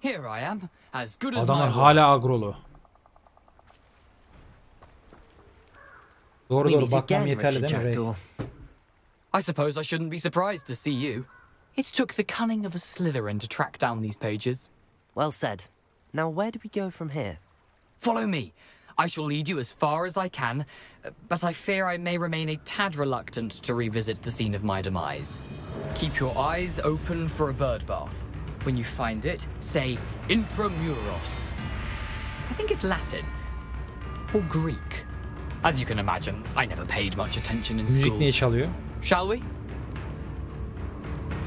Here I am, as good as Adamlar my hala agrolu. Doğru bakmam yeterli değil mi Ray? I suppose I shouldn't be surprised to see you. It took the cunning of a Slytherin to track down these pages. Well said. Now where do we go from here? Follow me. I shall lead you as far as I can, but I fear I may remain a tad reluctant to revisit the scene of my demise. Keep your eyes open for a bird bath. When you find it, say intramuros. I think it's Latin. Or Greek. As you can imagine, I never paid much attention in school. Müzik niye çalıyor? Shall we?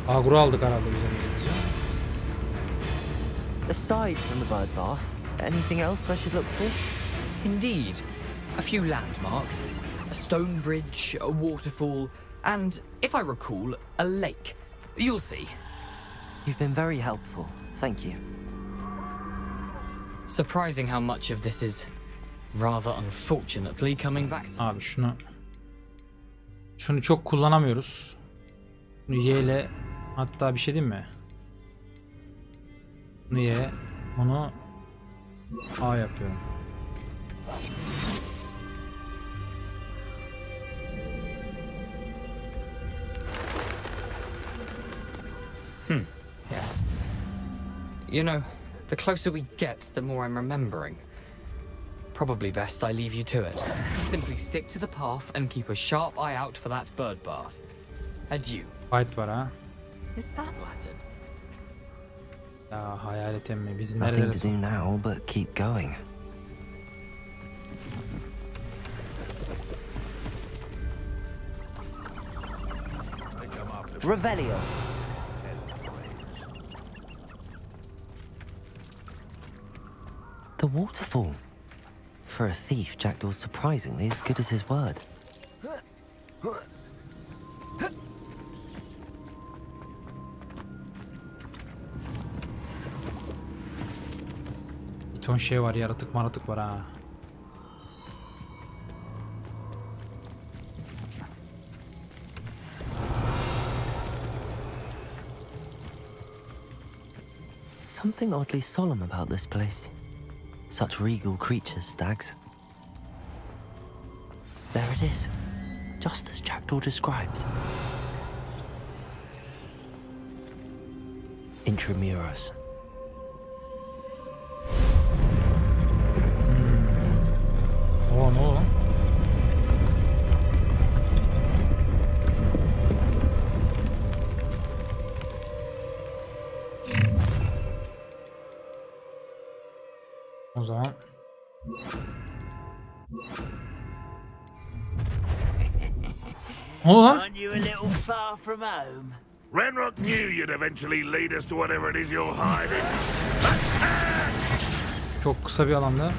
Agro aldık herhalde biz. Aside from the bird bath, anything else I should look for? Indeed. A few landmarks. A stone bridge, a waterfall, and, if I recall, a lake. You'll see. You've been very helpful. Thank you. Surprising how much of this is rather unfortunately coming back to... Abi şunu çok kullanamıyoruz. Bunu Y ile hatta bir şey diyeyim mi? Bunu Y, bunu A yapıyorum. Yes. You know, the closer we get, the more I'm remembering. Probably best I leave you to it. Simply stick to the path and keep a sharp eye out for that bird bath. Adieu. Fight var ha. Is that Latin? Ya hayalet emmi biz Nothing nerelere... to do now but keep going. Revelio. The waterfall. For a thief, Jackdaw's surprisingly as good as his word. Bir ton şey var, yaratık maratık var ha. something oddly solemn about this place. Such regal creatures, stags. There it is, just as Jackdaw described. Intramuros. Oh no. O zaman Aren't you a little far from home? Renrock knew you'd eventually lead us to whatever it is you're hiding. Çok kısa bir alanda.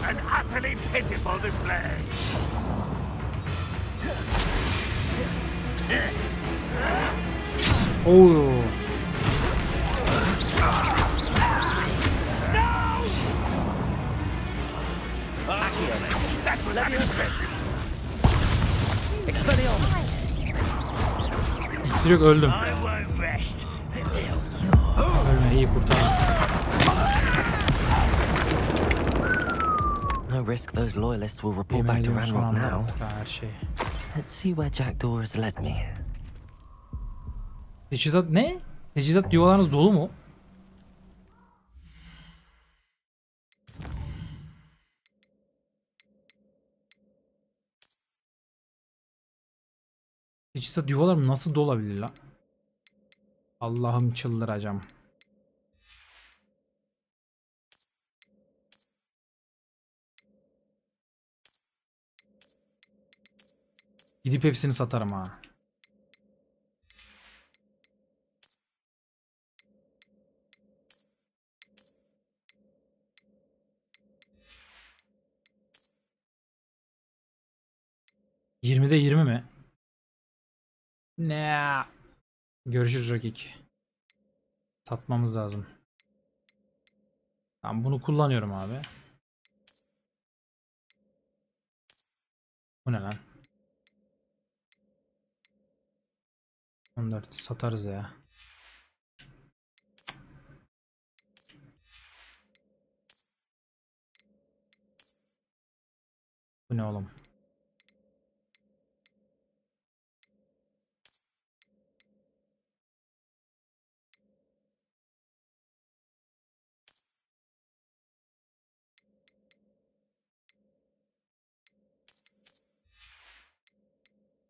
An utterly pitiful display. Oo. That was unexpected. İksir yok, öldüm. Ölme, iyi kurtar. No risk those loyalists will report back to Ranrock now. Let's see where Jackdaw has led me. Teçhizat ne? Teçhizat yuvalarınız dolu mu? Teçhizat yuvalarım nasıl dolabilir lan? Allah'ım çıldıracağım. Gidip hepsini satarım ha. %20'de 20 mi? Ne? Görüşürüz Rakik. Satmamız lazım. Tamam, bunu kullanıyorum abi. Bu ne lan? 14 satarız ya. Bu ne oğlum?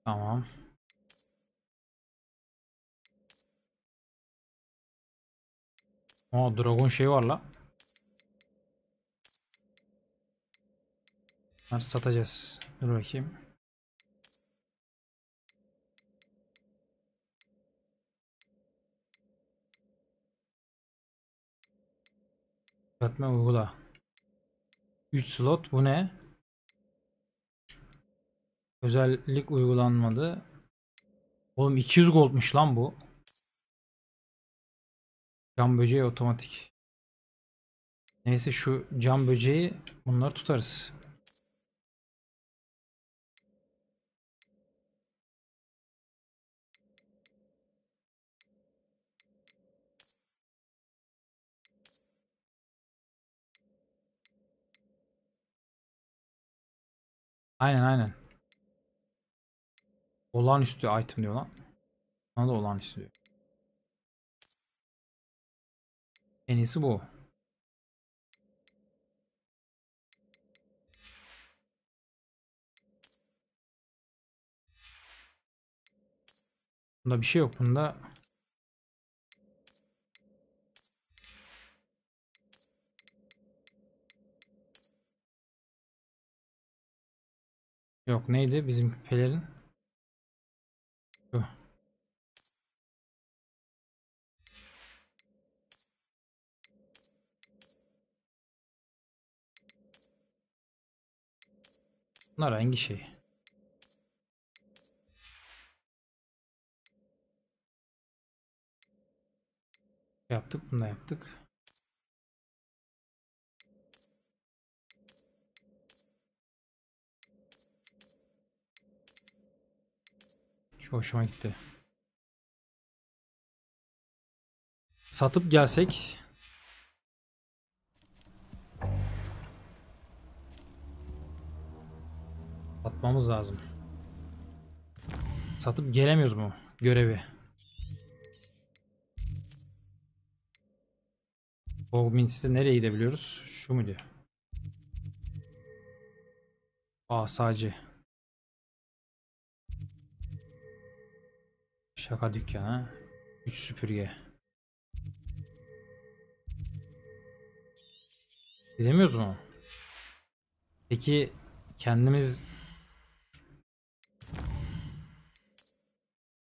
Tamam. Aa, dragon şey var la. Nasıl satacağız? Dur bakayım. Düzeltme uygula. 3 slot, bu ne? Özellik uygulanmadı. Oğlum 200 goldmuş lan bu. Cam böceği otomatik. Neyse, şu cam böceği, bunları tutarız. Aynen aynen. Olağanüstü item diyor lan. Bana da olağanüstü diyor. En iyisi bu. Bunda bir şey yok. Bunda yok. Neydi bizim pelerin? Şu. Bunlar hangi şey? Yaptık, bunu da yaptık. Şu hoşuma gitti. Satıp gelsek. Satmamız lazım. Satıp gelemiyoruz mu görevi? Hogwarts'te nereye gidebiliyoruz? Şu mu diyor? Asacı. Şaka dükkanı. 3 süpürge. Gidemiyoruz mu? Peki kendimiz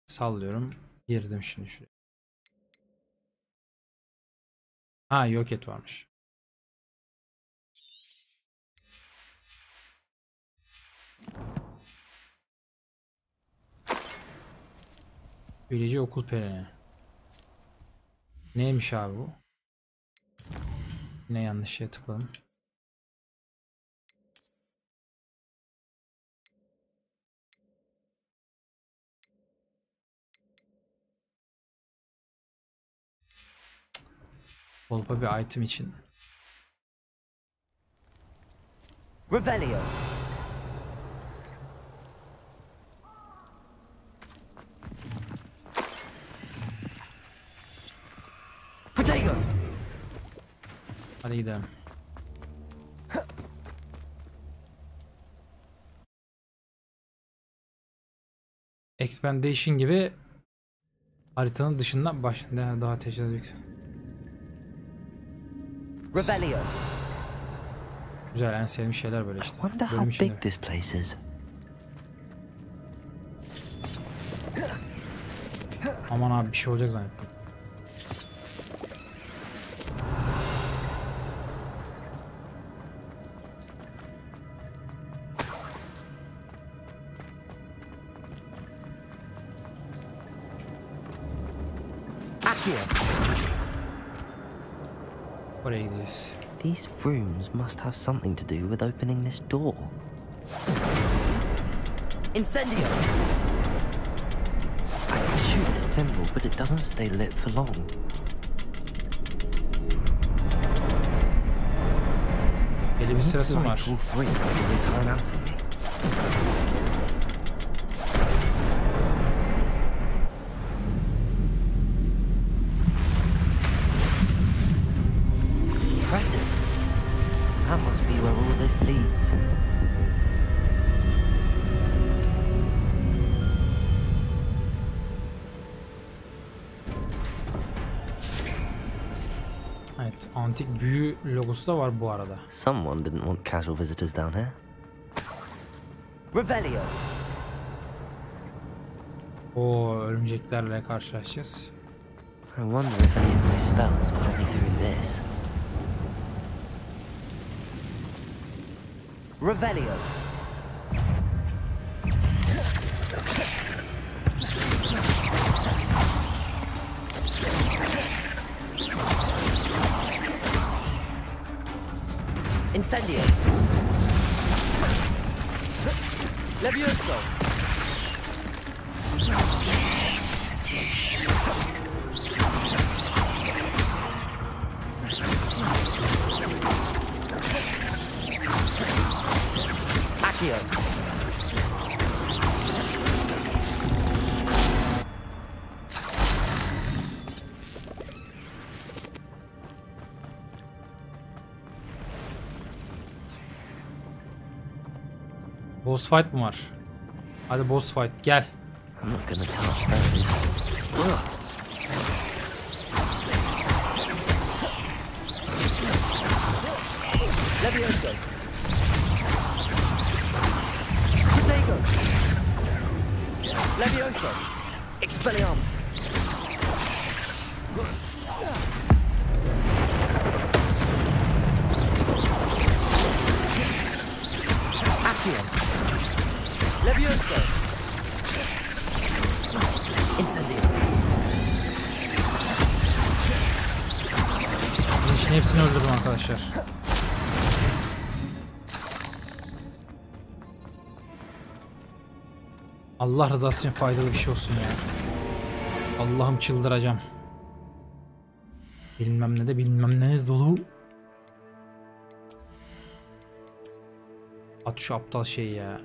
sallıyorum. Girdim şimdi şuraya. Ha, yok et varmış. Böylece okul pereni. Neymiş abi bu? Yine yanlış şeye tıkladım. Olpa bir item için. Revelio. Potato. Hadi gidelim. Expandation gibi haritanın dışından daha teşekkür. Revelio. Güzel, en sevdiğim şeyler böyle işte. Wonder how big this place is. Aman abi, bir şey olacak zannettim. Oraya gidiyoruz. These rooms must have something to do with opening this door. Incendio! I can shoot the symbol, but it doesn't stay lit for long. Belli bir sırası var. Impressive. That must be where all this leads. Evet, antik büyü logosu da var bu arada. Someone didn't want casual visitors down here. Revelio. O örümceklerle karşılaşacağız. I wonder if any of my spells will help me through this. Revelio. Incendio. Levioso. Accio. Boss fight mı var? Hadi boss fight, gel. I'm not gonna touch those. Levioso. Protego. Levioso. Expelliarmus. Accio. Levioso. Incendio. İşin hepsini öldürdüm arkadaşlar. Allah rızası için faydalı bir şey olsun ya. Allah'ım çıldıracağım. Bilmem ne de bilmem ne dolu. At şu aptal şeyi ya.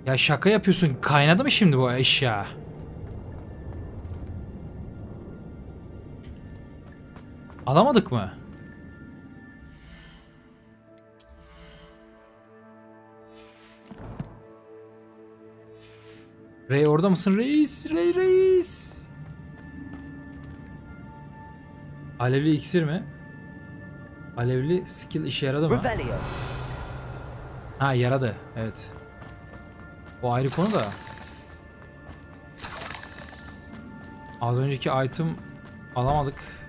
Ya şaka yapıyorsun. Kaynadı mı şimdi bu eşya? Alamadık mı? Rey orada mısın reis? Reis. Alevli iksir mi? Alevli skill işe yaradı mı? Ha, yaradı. Evet. O ayrı konu da. Az önceki item alamadık.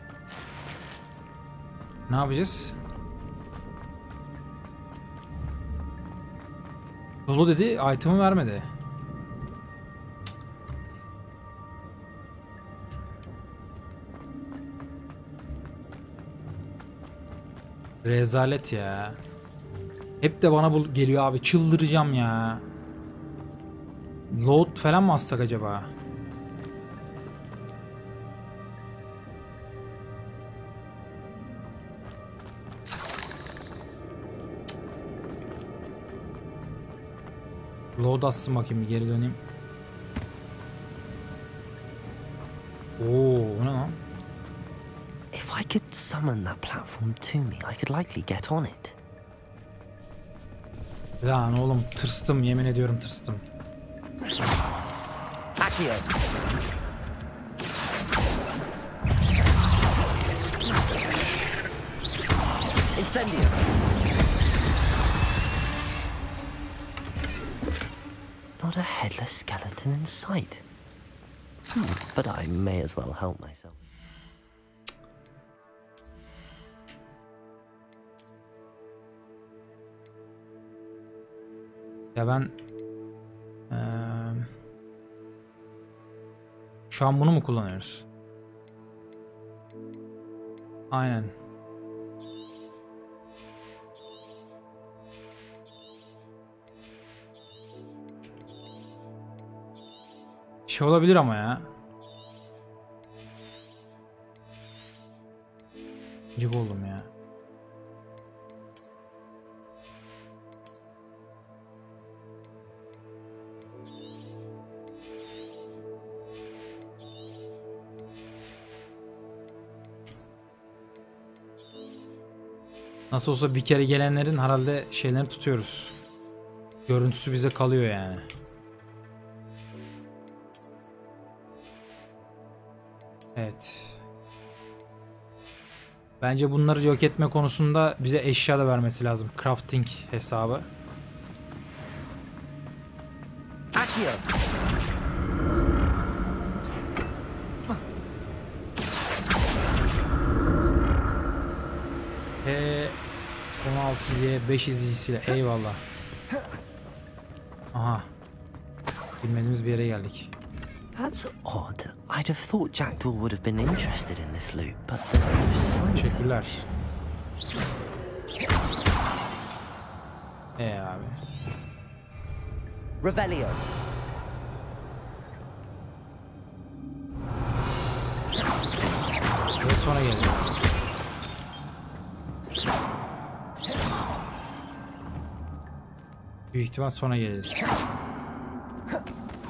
Ne yapacağız? Dolu dedi, item'ı vermedi. Rezalet ya. Hep de bana geliyor abi. Çıldıracağım ya. Load falan mı atsak acaba? Load atsın bakayım, bir geri döneyim. Oo, o ne lan? If I could summon that platform to me, I could likely get on it. Lan oğlum, tırstım, yemin ediyorum tırstım. Accio. Incendio. Not a headless skeleton in sight. But I may as well help myself. Ya ben şu an bunu mu kullanıyoruz? Aynen. Şey olabilir ama ya. Cık oldum ya. Nasıl olsa bir kere gelenlerin herhalde şeylerini tutuyoruz. Görüntüsü bize kalıyor yani. Evet. Bence bunları yok etme konusunda bize eşya da vermesi lazım. Crafting hesabı. P16'ya 5 izleyicisiyle eyvallah. Aha. Bilmediğimiz bir yere geldik. That's odd. I'd have thought Jackdaw would have been interested in this loot, but there's no sign. Teşekkürler. Abi. Revelio. Ve sonra geldi. Büyük ihtimal sonra geliriz.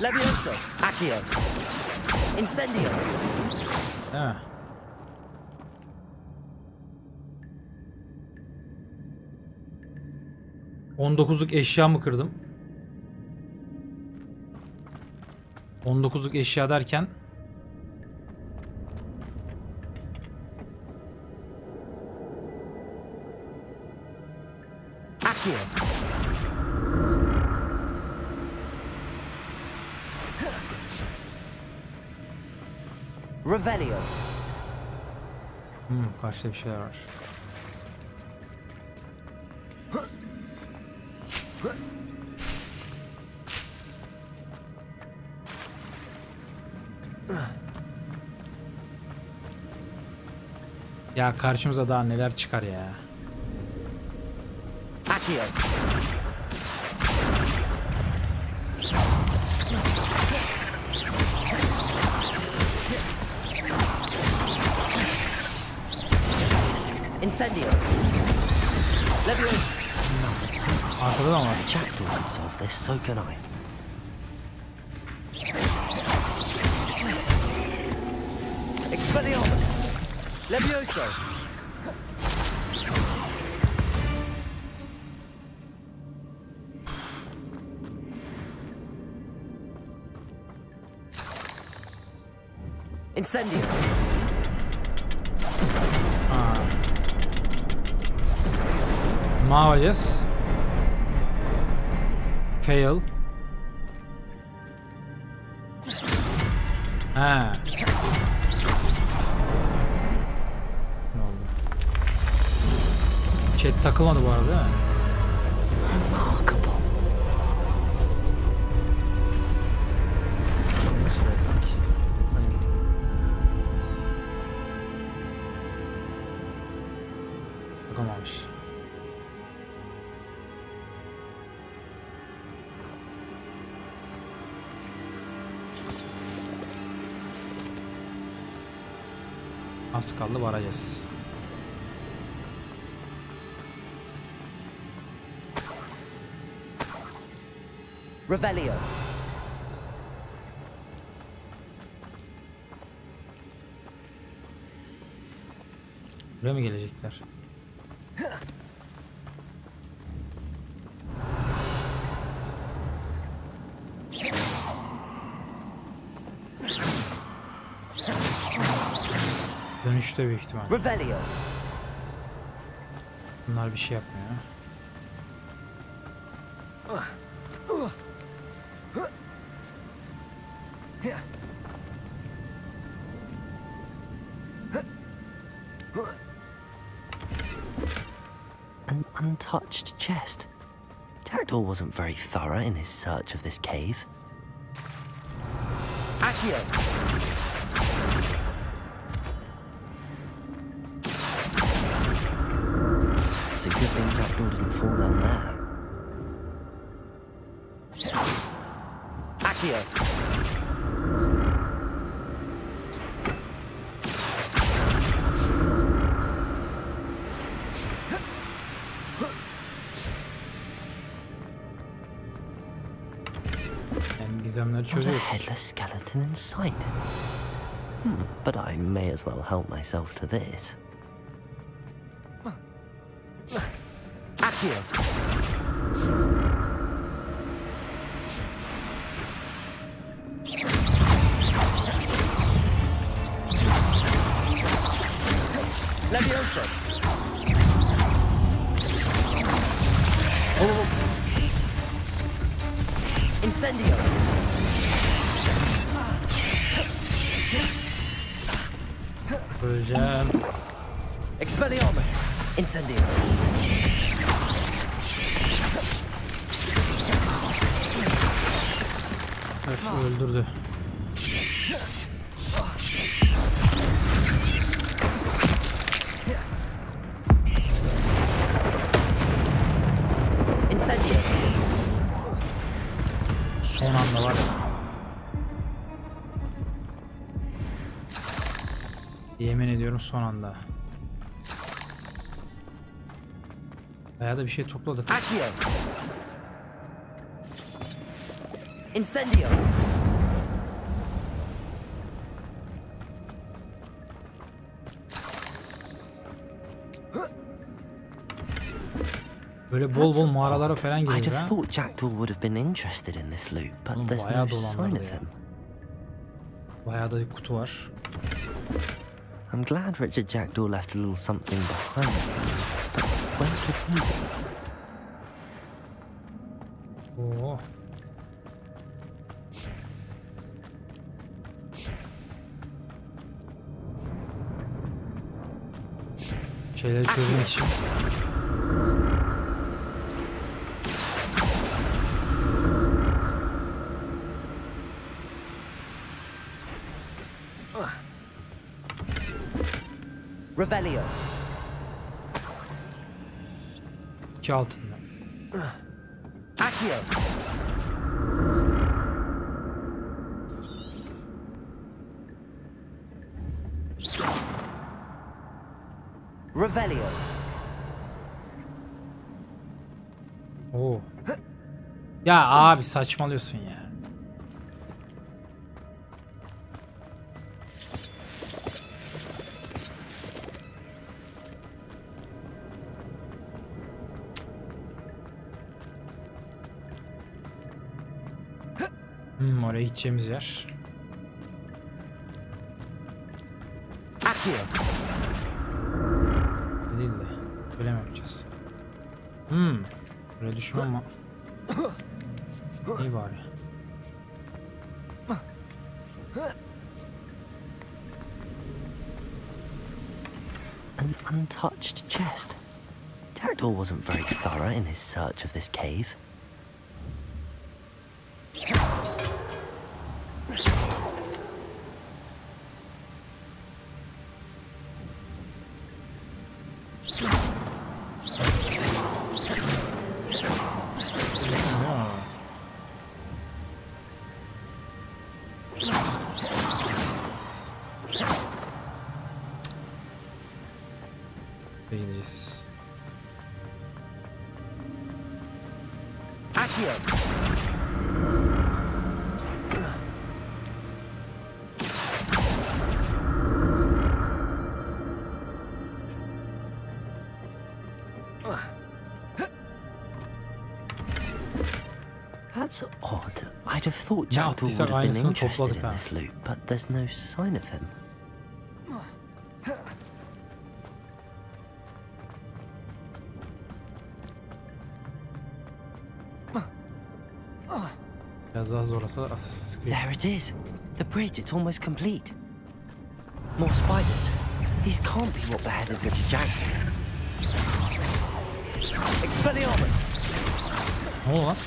Levioso. Accio. Incendio. Değil mi? ...19'luk eşya mı kırdım? 19'luk eşya derken... Accio. Revelio. Karşıda bir şeyler var. Ya karşımıza daha neler çıkar ya. Accio. Incendio. Leviosa. Arkada da var. Jackdaw can solve this, so can I. Expelliarmus. Levioso. Incendio. Mağayız. Fail. Ha. Ne oldu? Chat takılmadı bu arada değil mi? Takılmamış. Az kaldı varacağız. Revelio. Buraya mı gelecekler? Dönüşte büyük ihtimal. Revelio. Bunlar bir şey yapmıyor. An untouched chest. Jackdaw wasn't very thorough in his search of this cave. Accio. It's a good thing Jackdaw didn't fall down there. Accio. Gizemleri Not a çözüyoruz. headless skeleton in sight. But I may as well help myself to this. Accio. Levioso. Oh. Incendio. Öleceğim. Expelliarmus. Incendio. Öf, öldürdü. Incendio. Son anda var. Yemin ediyorum son anda. Bayağı da bir şey topladık. Accio. Incendio. Böyle bol bol mağaralara falan I'd giriyor have ha. thought Jackdaw would have been interested in this loot, but there's bayağı no sign dolandırdı of ya. him. Bayağı da bir kutu var. I'm glad Richard Jackdaw left a little something behind him. But where could he be? Oo. Şeyleri çözmek için. Revelio. 2 altında. Accio. Revelio. Oo. Ya abi saçmalıyorsun ya. Oraya gideceğimiz yer. Değil de böyle mi yapacağız? Buraya düşmem ama. İyi bari. An untouched chest. Derek wasn't very thorough in his search of this cave. Gideceğiz. That's odd. I'd have thought Jack would have been interested in this loot, but there's no sign of him. There it is. The bridge, it's almost complete. More spiders. These can't be what beheaded Richard Jack did. Expelliarmus! Ne oldu lan?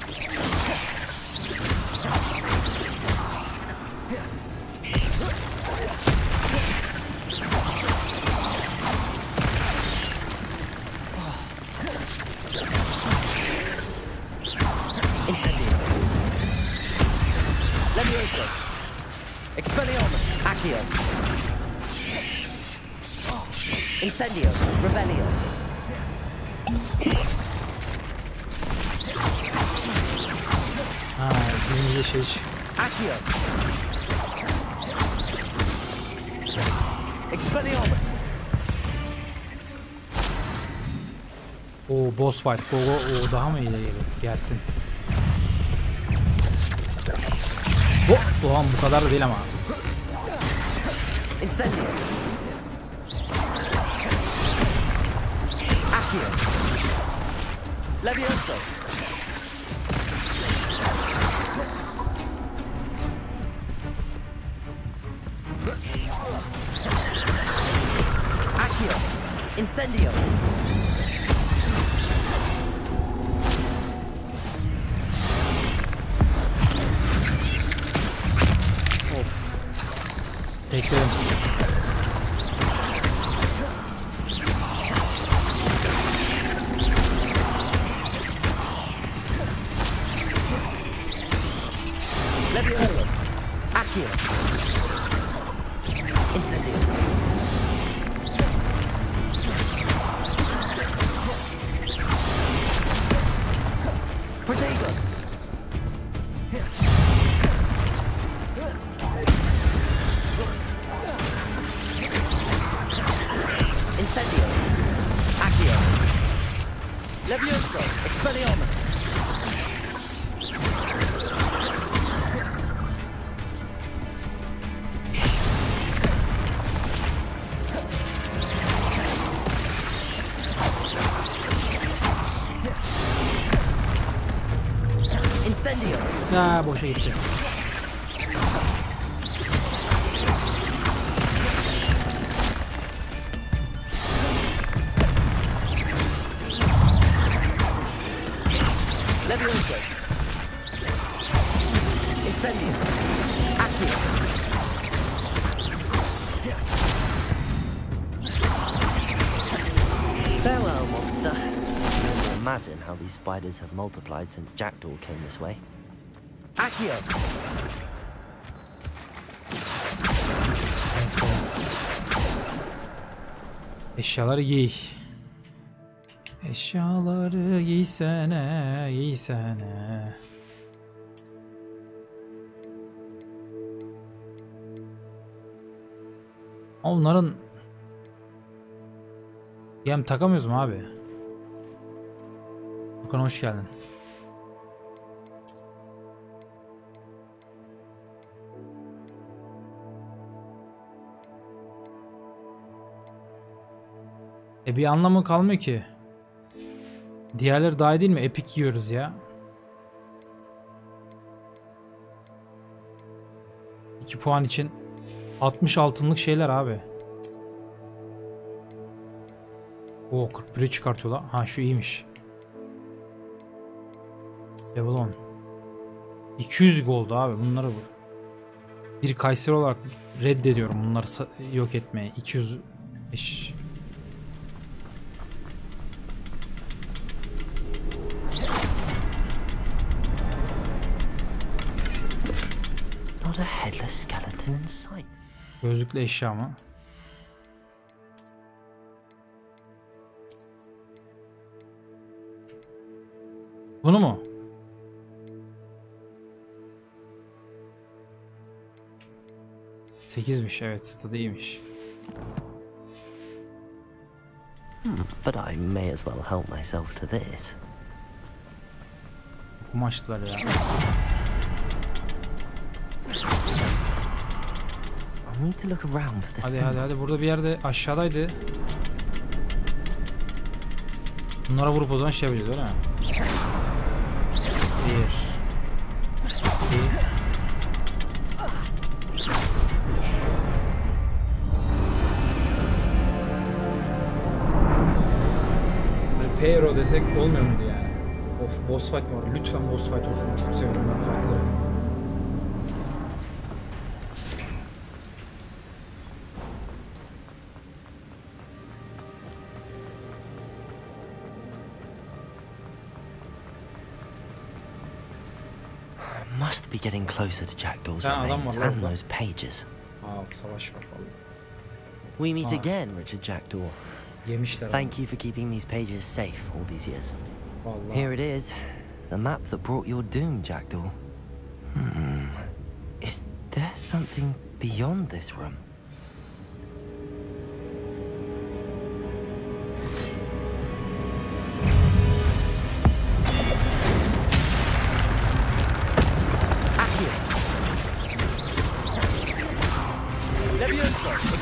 Expelliarmus, Accio. Incendio, Revelio. Birinci şey. Accio. Expelliarmus. Boss fight. Daha mı ileri gelsin? Ulan bu kadar da değil ama. Incendio. Accio. Levioso. Accio. Incendio. Bekliyorum. Levioso. Accio. Incendio. Protego. Incendio. Accio. Levioso. Expelliarmus. Incendio. Boşa gitti. Levioso. Incendio. Accio. Farewell, monster. I can only imagine how these spiders have multiplied since Jackdaw came this way. Accio! Eşyaları giy. Eşyaları giysene, giysene. Onların yem takamıyoruz mu abi? Furkan hoş geldin. Bir anlamı kalmıyor ki. Diğerleri daha iyi değil mi? Epic yiyoruz ya. 2 puan için 60 altınlık şeyler abi. Oo 41'i çıkartıyorlar. Ha şu iyiymiş. Level 10. 200 gold abi bunları bu. Bir Kayseri olarak reddediyorum bunları yok etmeye. 205. Not a headless skeleton in sight. Gözlüklü eşya mı? Bunu mu? Sekizmiş, evet, tadı iyiymiş. But I may as well help myself to this. Kumaştılar ya. I need to look around for the hadi burada bir yerde aşağıdaydı. Bunlara vurup o zaman şey yapacağız öyle mi? 1 2 Pero desek olmuyor muydu yani? Of, boss fight var. Lütfen boss fight olsun. Çok seviyorum ben fightları. Must be getting closer to Jackdaw's remains and those pages. Savaş var vallahi. We meet again, Richard Jackdaw. Yemişler. Thank you for keeping these pages safe all these years. Vallahi. Here it is, the map that brought your doom, Jackdaw. Is there something beyond this room?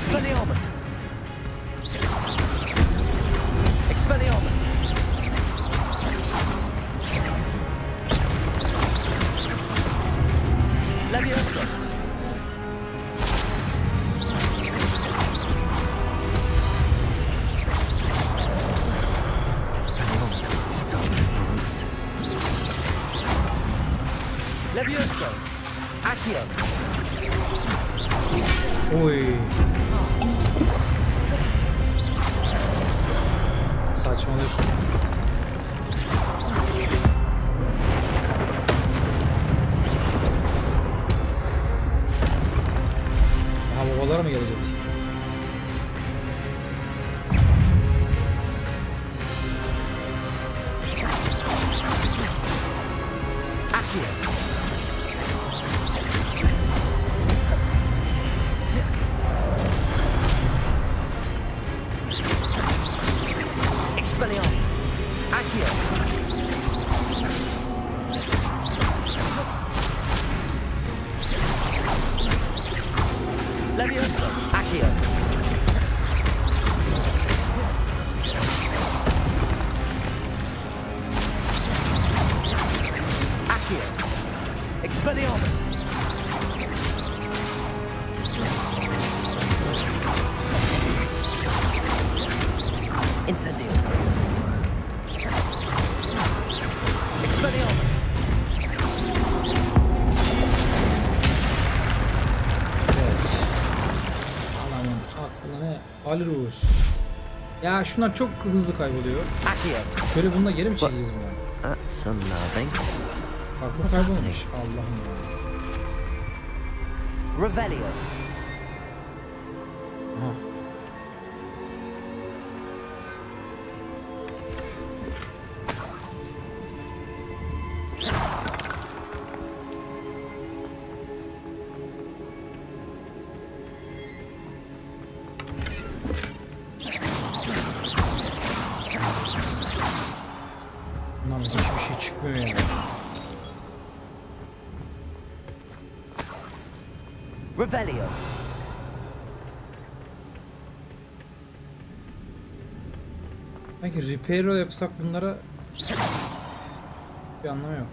Expelliarmus! Expelliarmus! Leviosa! Expelliarmus, so brutes. Leviosa! Accio! Oy. Saçmalıyorsun. Daha babalara mı gelecek? Expelliarmus! Accio! Leviosa! Accio! Accio! Expelliarmus! Incendio! Expelliarmus! Evet. Anamın aklını alırız. Ya şunlar çok hızlı kayboluyor. Şöyle bununla geri mi çekeceğiz bunu? Bak bu kaybolmuş. Allah'ım ya. Revelio. Bundan hiçbir şey çıkmıyor yani. Revelio. Sanki repair yapsak bunlara bir anlamı yok.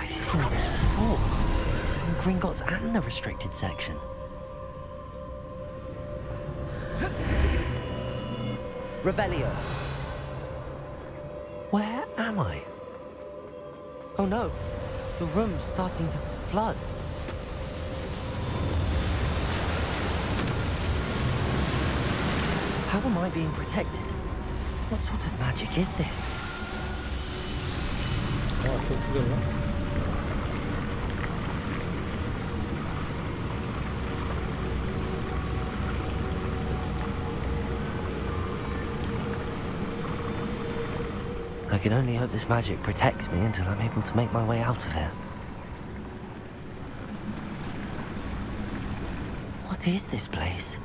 I've seen this before. In Gringotts and the restricted section. Revelio. Where am I? Oh no, the room's starting to flood. How am I being protected? What sort of magic is this? Aa, çok güzel lan. I can only hope this magic protects me until I'm able to make my way out of here. What is this place?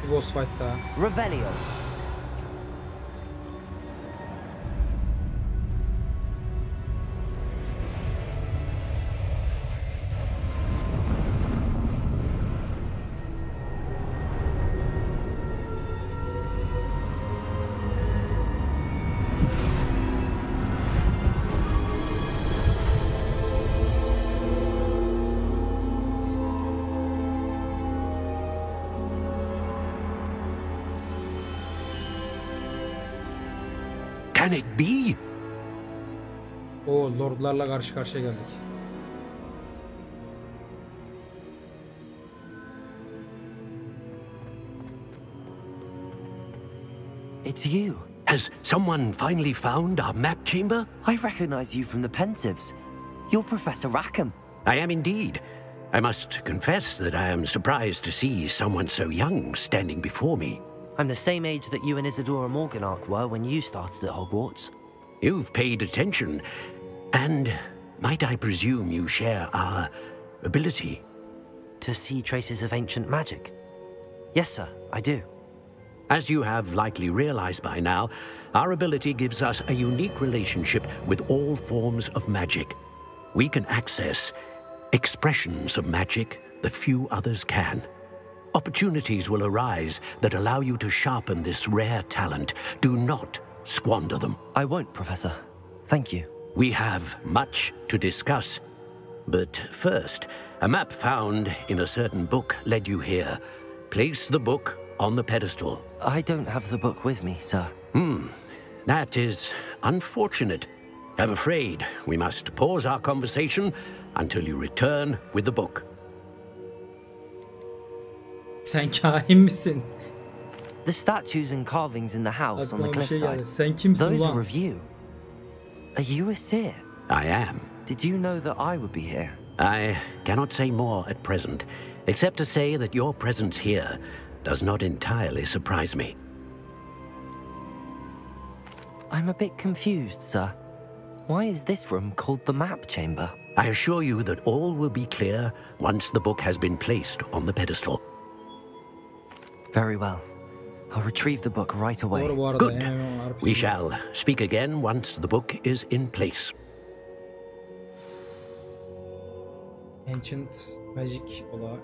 Boss fight daha. Revelio. Can it be? O lordlarla karşı karşıya geldik. It's you. Has someone finally found our map chamber? I recognize you from the Pensives. You're Professor Rackham. I am indeed. I must confess that I am surprised to see someone so young standing before me. I'm the same age that you and Isadora Morganach were when you started at Hogwarts. You've paid attention, and might I presume you share our ability? To see traces of ancient magic? Yes, sir, I do. As you have likely realized by now, our ability gives us a unique relationship with all forms of magic. We can access expressions of magic that few others can. Opportunities will arise that allow you to sharpen this rare talent. Do not squander them. I won't, Professor. Thank you. We have much to discuss. But first, a map found in a certain book led you here. Place the book on the pedestal. I don't have the book with me, sir. That is unfortunate. I'm afraid we must pause our conversation until you return with the book. Sen kahin misin? The statues and carvings in the house on the cliffside. Sen kimsin Those lan? are of you. Are you a seer? I am. Did you know that I would be here? I cannot say more at present, except to say that your presence here does not entirely surprise me. I'm a bit confused, sir. Why is this room called the map chamber? I assure you that all will be clear once the book has been placed on the pedestal. Very well. I'll retrieve the book right away. Good. We shall speak again once the book is in place. Ancient Magic olan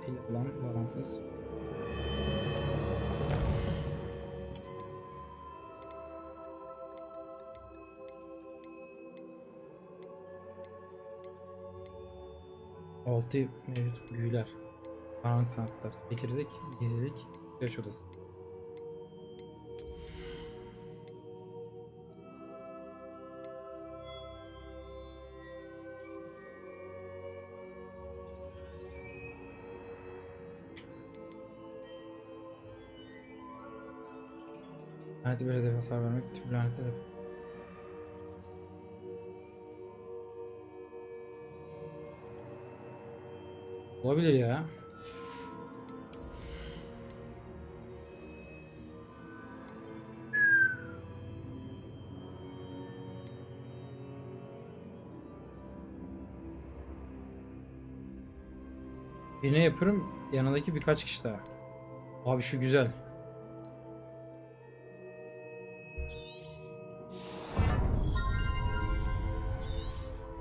bağlantınız. Altı mevcut büyüler. Karanlık sanatlar. Çekirdek, gizlilik, göç odası. Laneti bir hedefe hasar vermek. Tüm lanetler hep. Olabilir ya. Bir ne yapıyorum? Yanındaki birkaç kişi daha. Abi şu güzel.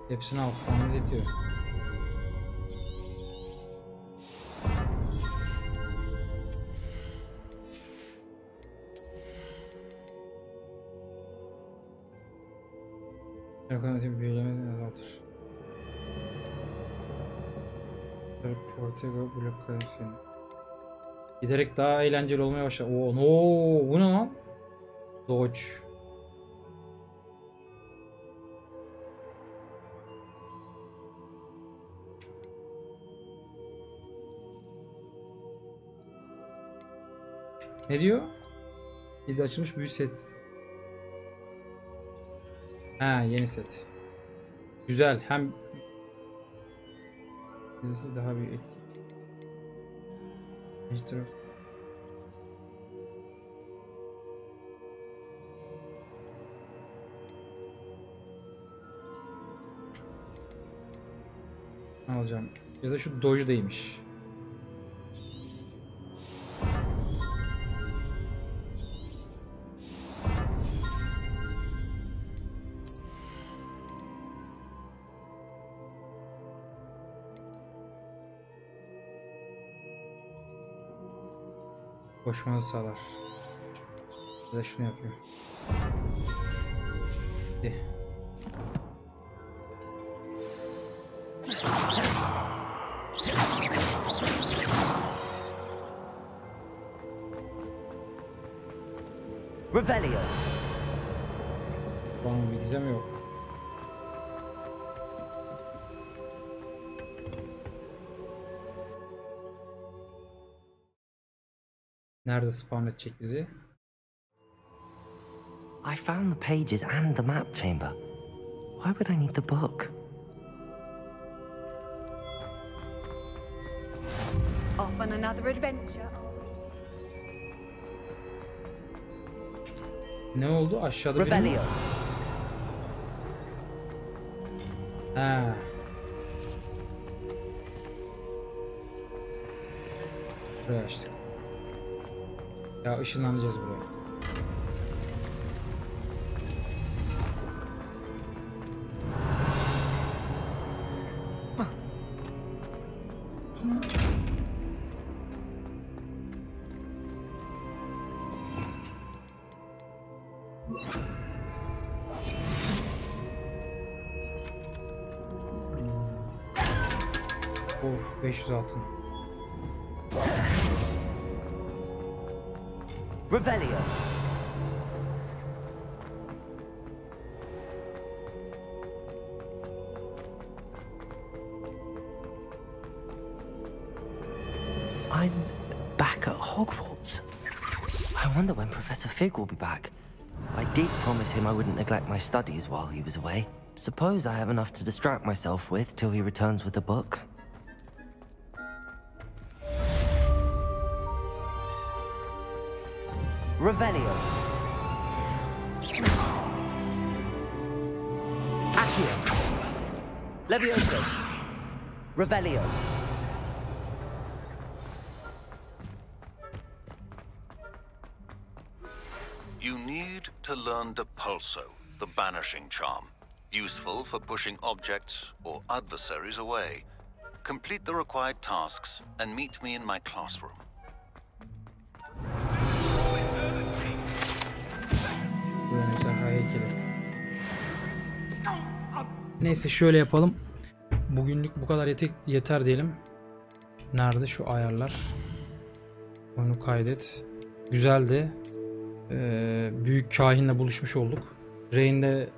Hepsini almamız yetiyor. Yakın büyüleme azaltır. Portego blok kalesini. Giderek daha eğlenceli olmaya başladı. Oo, no, bu ne lan? Dodge. Ne diyor? Yedi açılmış büyü set. Ha, yeni set. Güzel. Hem daha büyük. Alacağım. Ya da şu Doge değilmiş. Koşmanızı sağlar. Ya da şunu yapıyor. Revelio. Tamam, bir gizem yok. Nerede spawn edecek bizi? I found the pages and the map chamber. Why would I need the book? Off on another adventure. Ne oldu? Aşağıda biri mi? Ha. Buraya açtık. Ya ışınlanacağız buraya. Of, 500 altın. Revelio. I'm back at Hogwarts. I wonder when Professor Fig will be back. I did promise him I wouldn't neglect my studies while he was away. Suppose I have enough to distract myself with till he returns with the book. Revelio. Accio. Levioso. Revelio. You need to learn Depulso, the banishing charm. Useful for pushing objects or adversaries away. Complete the required tasks and meet me in my classroom. Neyse şöyle yapalım. Bugünlük bu kadar yeter diyelim. Nerede şu ayarlar? Onu kaydet. Güzeldi. Büyük kahinle buluşmuş olduk. Rey'inde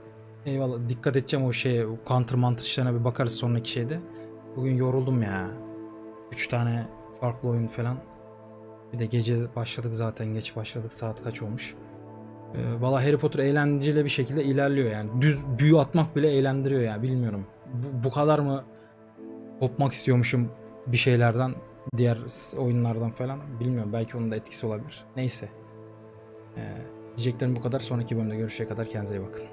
eyvallah dikkat edeceğim o şeye, o counter mantık işlerine bir bakarız sonraki şeyde. Bugün yoruldum ya. 3 tane farklı oyun falan. Bir de gece başladık zaten, geç başladık. Saat kaç olmuş? Valla Harry Potter eğlenceli bir şekilde ilerliyor yani. Düz büyü atmak bile eğlendiriyor yani, bilmiyorum. Bu kadar mı kopmak istiyormuşum bir şeylerden, diğer oyunlardan falan, bilmiyorum. Belki onun da etkisi olabilir. Neyse. Diyeceklerim bu kadar. Sonraki bölümde görüşene kadar kendinize iyi bakın.